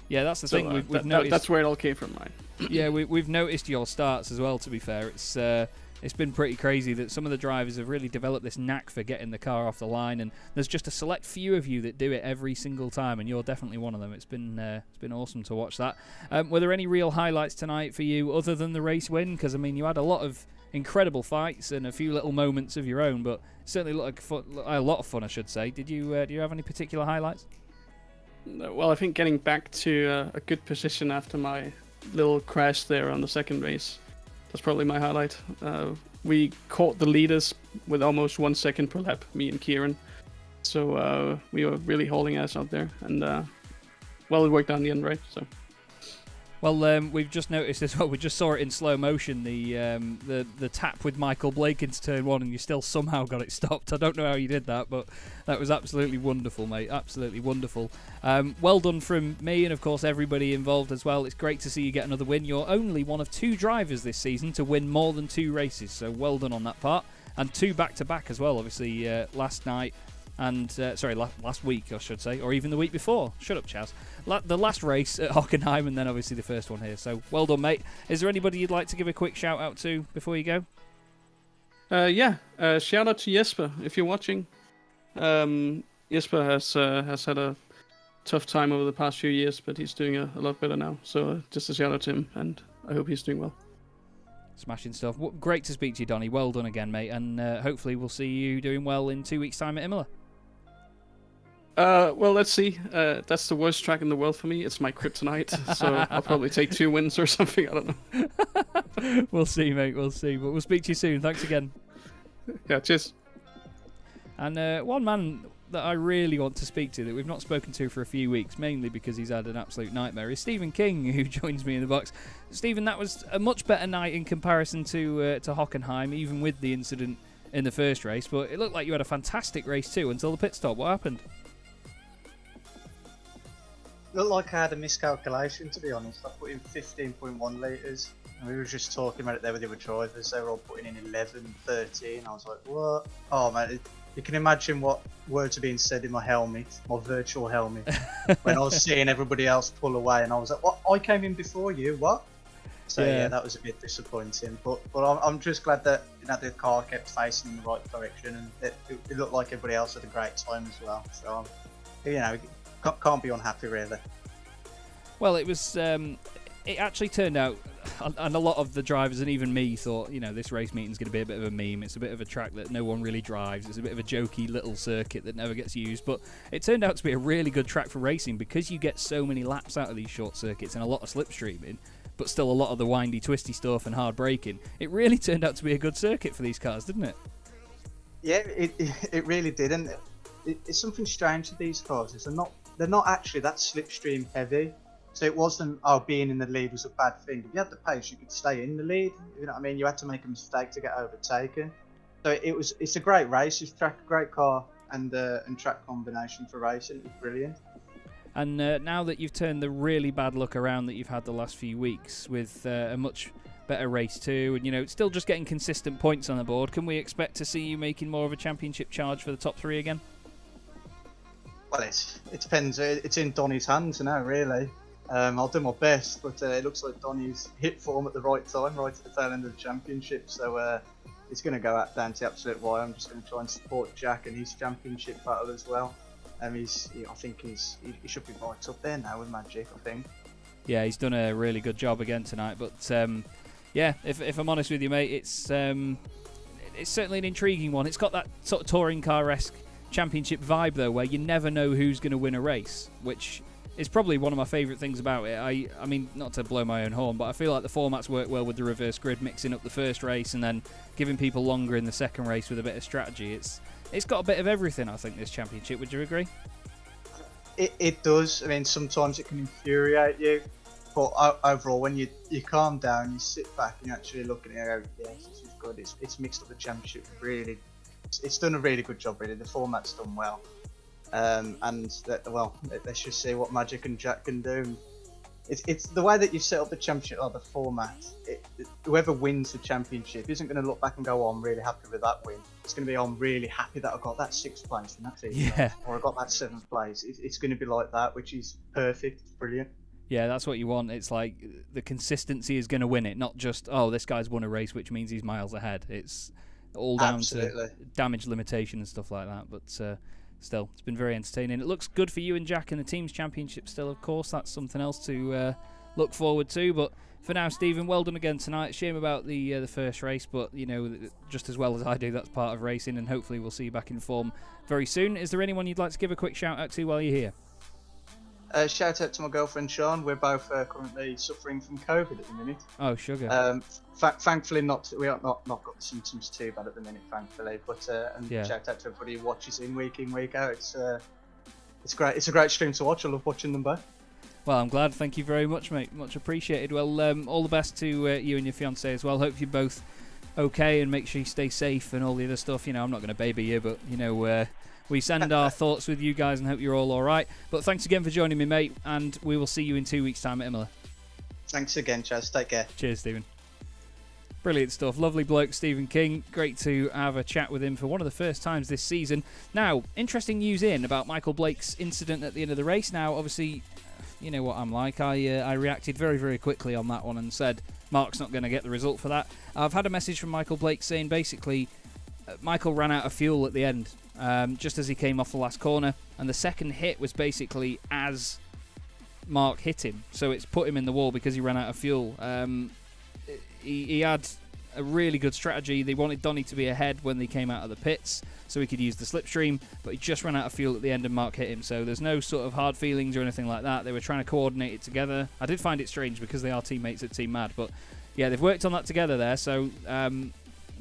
Yeah, that's the thing. We've noticed. That's where it all came from, right? Yeah, we've noticed your starts as well. To be fair, it's been pretty crazy that some of the drivers have really developed this knack for getting the car off the line, and there's just a select few of you that do it every single time, and you're definitely one of them. It's been awesome to watch that. Were there any real highlights tonight for you other than the race win? Because I mean, you had a lot of incredible fights and a few little moments of your own, but it certainly looked like a lot of fun, I should say. Do you have any particular highlights? Well, I think getting back to a good position after my little crash there on the second race. That's probably my highlight. We caught the leaders with almost 1 second per lap, me and Kieran. So we were really hauling ass out there. And, well, it worked out in the end, right? So. Well, we've just noticed as well, we just saw it in slow motion, the tap with Michael Blake into turn one, and you still somehow got it stopped. I don't know how you did that, but that was absolutely wonderful, mate. Absolutely wonderful. Well done from me and, of course, everybody involved as well. It's great to see you get another win. You're only one of 2 drivers this season to win more than 2 races, so well done on that part. And 2 back-to-back as well, obviously, last night. And, last week, I should say, or even the week before. Shut up, Chaz. The last race at Hockenheim, and then obviously the first one here. So, well done, mate. Is there anybody you'd like to give a quick shout-out to before you go? Shout out to Jesper, if you're watching. Jesper has had a tough time over the past few years, but he's doing a lot better now. So, just a shout-out to him, and I hope he's doing well. Smashing stuff. Great to speak to you, Donnie. Well done again, mate. And hopefully we'll see you doing well in 2 weeks' time at Imola. Well, let's see. That's the worst track in the world for me. It's my kryptonite, so I'll probably take 2 wins or something. I don't know. We'll see, mate. We'll see. But we'll speak to you soon. Thanks again. Yeah, cheers. And one man that I really want to speak to that we've not spoken to for a few weeks, mainly because he's had an absolute nightmare, is Stephen King, who joins me in the box. Stephen, that was a much better night in comparison to Hockenheim, even with the incident in the first race. But it looked like you had a fantastic race too until the pit stop. What happened? Looked like I had a miscalculation, to be honest. I put in 15.1 litres, and we were just talking about it there with the other drivers. They were all putting in 11, 13. I was like, what? Oh, man, you can imagine what words are being said in my helmet, my virtual helmet, when I was seeing everybody else pull away, and I was like, what? I came in before you, what? So, yeah, that was a bit disappointing. But I'm just glad that the car kept facing in the right direction, and it looked like everybody else had a great time as well. So, can't be unhappy, really. Well, it was. It actually turned out. and a lot of the drivers and even me thought, this race meeting's going to be a bit of a meme. It's a bit of a track that no one really drives. It's a bit of a jokey little circuit that never gets used. But it turned out to be a really good track for racing because you get so many laps out of these short circuits and a lot of slipstreaming, but still a lot of the windy, twisty stuff and hard braking. It really turned out to be a good circuit for these cars, didn't it? Yeah, it really did, and it's something strange with these cars. Is they're not actually that slipstream heavy. So it wasn't, being in the lead was a bad thing. If you had the pace, you could stay in the lead. You know what I mean? You had to make a mistake to get overtaken. So it's a great race. It's a great car and track combination for racing. It was brilliant. And now that you've turned the really bad luck around that you've had the last few weeks with a much better race too, and still just getting consistent points on the board, can we expect to see you making more of a championship charge for the top 3 again? Well, it depends. It's in Donnie's hands now, really. I'll do my best, but it looks like Donnie's hit form at the right time, right at the tail end of the championship. So it's going to go down to the absolute wire. I'm just going to try and support Jack in his championship battle as well. I think he should be right up there now with Magic, I think. Yeah, he's done a really good job again tonight. But if I'm honest with you, mate, it's certainly an intriguing one. It's got that sort of touring car-esque championship vibe though, where you never know who's going to win a race, which is probably one of my favourite things about it. I mean, not to blow my own horn, but I feel like the formats work well with the reverse grid, mixing up the first race and then giving people longer in the second race with a bit of strategy. It's got a bit of everything, I think, this championship. Would you agree? It does. I mean, sometimes it can infuriate you, but overall, when you calm down, you sit back and you actually look at it and go, yes, this is good. It's mixed up the championship really. It's done a really good job, really. The format's done well. Let's just see what Magic and Jack can do. It's the way that you've set up the championship, or the format. Whoever wins the championship isn't going to look back and go, I'm really happy with that win. It's going to be, I'm really happy that I got that 6th place, and that's it. Yeah. Or I got that 7th place. It's going to be like that, which is perfect. It's brilliant. Yeah, that's what you want. It's like the consistency is going to win it, not just, this guy's won a race, which means he's miles ahead. It's all down to damage limitation and stuff like that. But still, it's been very entertaining. It looks good for you and Jack in the team's championship still, of course. That's something else to look forward to. But for now, Stephen, well done again tonight. Shame about the first race, but, just as well as I do, that's part of racing, and hopefully we'll see you back in form very soon. Is there anyone you'd like to give a quick shout-out to while you're here? Shout out to my girlfriend Sean. We're both currently suffering from COVID at the minute. Oh, sugar. Thankfully, we are not got the symptoms too bad at the minute, thankfully. But shout out to everybody who watches in week out. It's great. It's a great stream to watch. I love watching them both. Well, I'm glad. Thank you very much, mate. Much appreciated. Well, all the best to you and your fiancée as well. Hope you're both okay, and make sure you stay safe and all the other stuff. I'm not going to baby you, but we send our thoughts with you guys and hope you're all right. But thanks again for joining me, mate, and we will see you in 2 weeks' time at Imola. Thanks again, Chaz. Take care. Cheers, Stephen. Brilliant stuff. Lovely bloke, Stephen King. Great to have a chat with him for one of the first times this season. Now, interesting news about Michael Blake's incident at the end of the race. Now, obviously, you know what I'm like. I reacted very, very quickly on that one and said, Mark's not going to get the result for that. I've had a message from Michael Blake saying basically Michael ran out of fuel at the end. Just as he came off the last corner, and the second hit was basically as Mark hit him, so it's put him in the wall because he ran out of fuel. He had a really good strategy. They wanted Donnie to be ahead when they came out of the pits so he could use the slipstream, but he just ran out of fuel at the end and Mark hit him, so there's no sort of hard feelings or anything like that. They were trying to coordinate it together. I did find it strange because they are teammates at Team Mad, but yeah, they've worked on that together there, so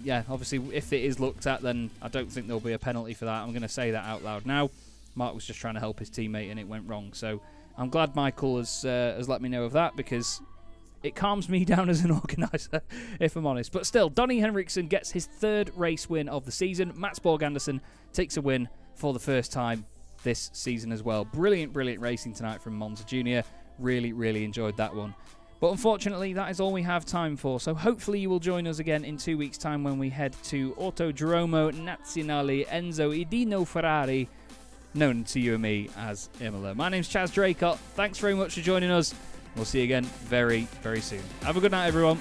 yeah, obviously, if it is looked at, then I don't think there'll be a penalty for that. I'm going to say that out loud now. Mark was just trying to help his teammate, and it went wrong. So I'm glad Michael has let me know of that, because it calms me down as an organiser, if I'm honest. But still, Donnie Henriksen gets his 3rd race win of the season. Mats Borg Andersen takes a win for the first time this season as well. Brilliant, brilliant racing tonight from Monza Junior. Really, really enjoyed that one. But unfortunately, that is all we have time for, so hopefully you will join us again in 2 weeks' time when we head to Autodromo Nazionale Enzo Idino Ferrari, known to you and me as Imola. My name's Chaz Draycott. Thanks very much for joining us. We'll see you again very, very soon. Have a good night, everyone.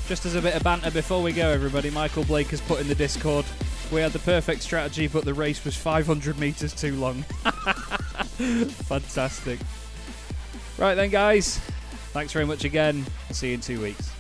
Just as a bit of banter before we go, everybody, Michael Blake has put in the Discord, we had the perfect strategy, but the race was 500 metres too long. Fantastic. Right then, guys. Thanks very much again. I'll see you in 2 weeks.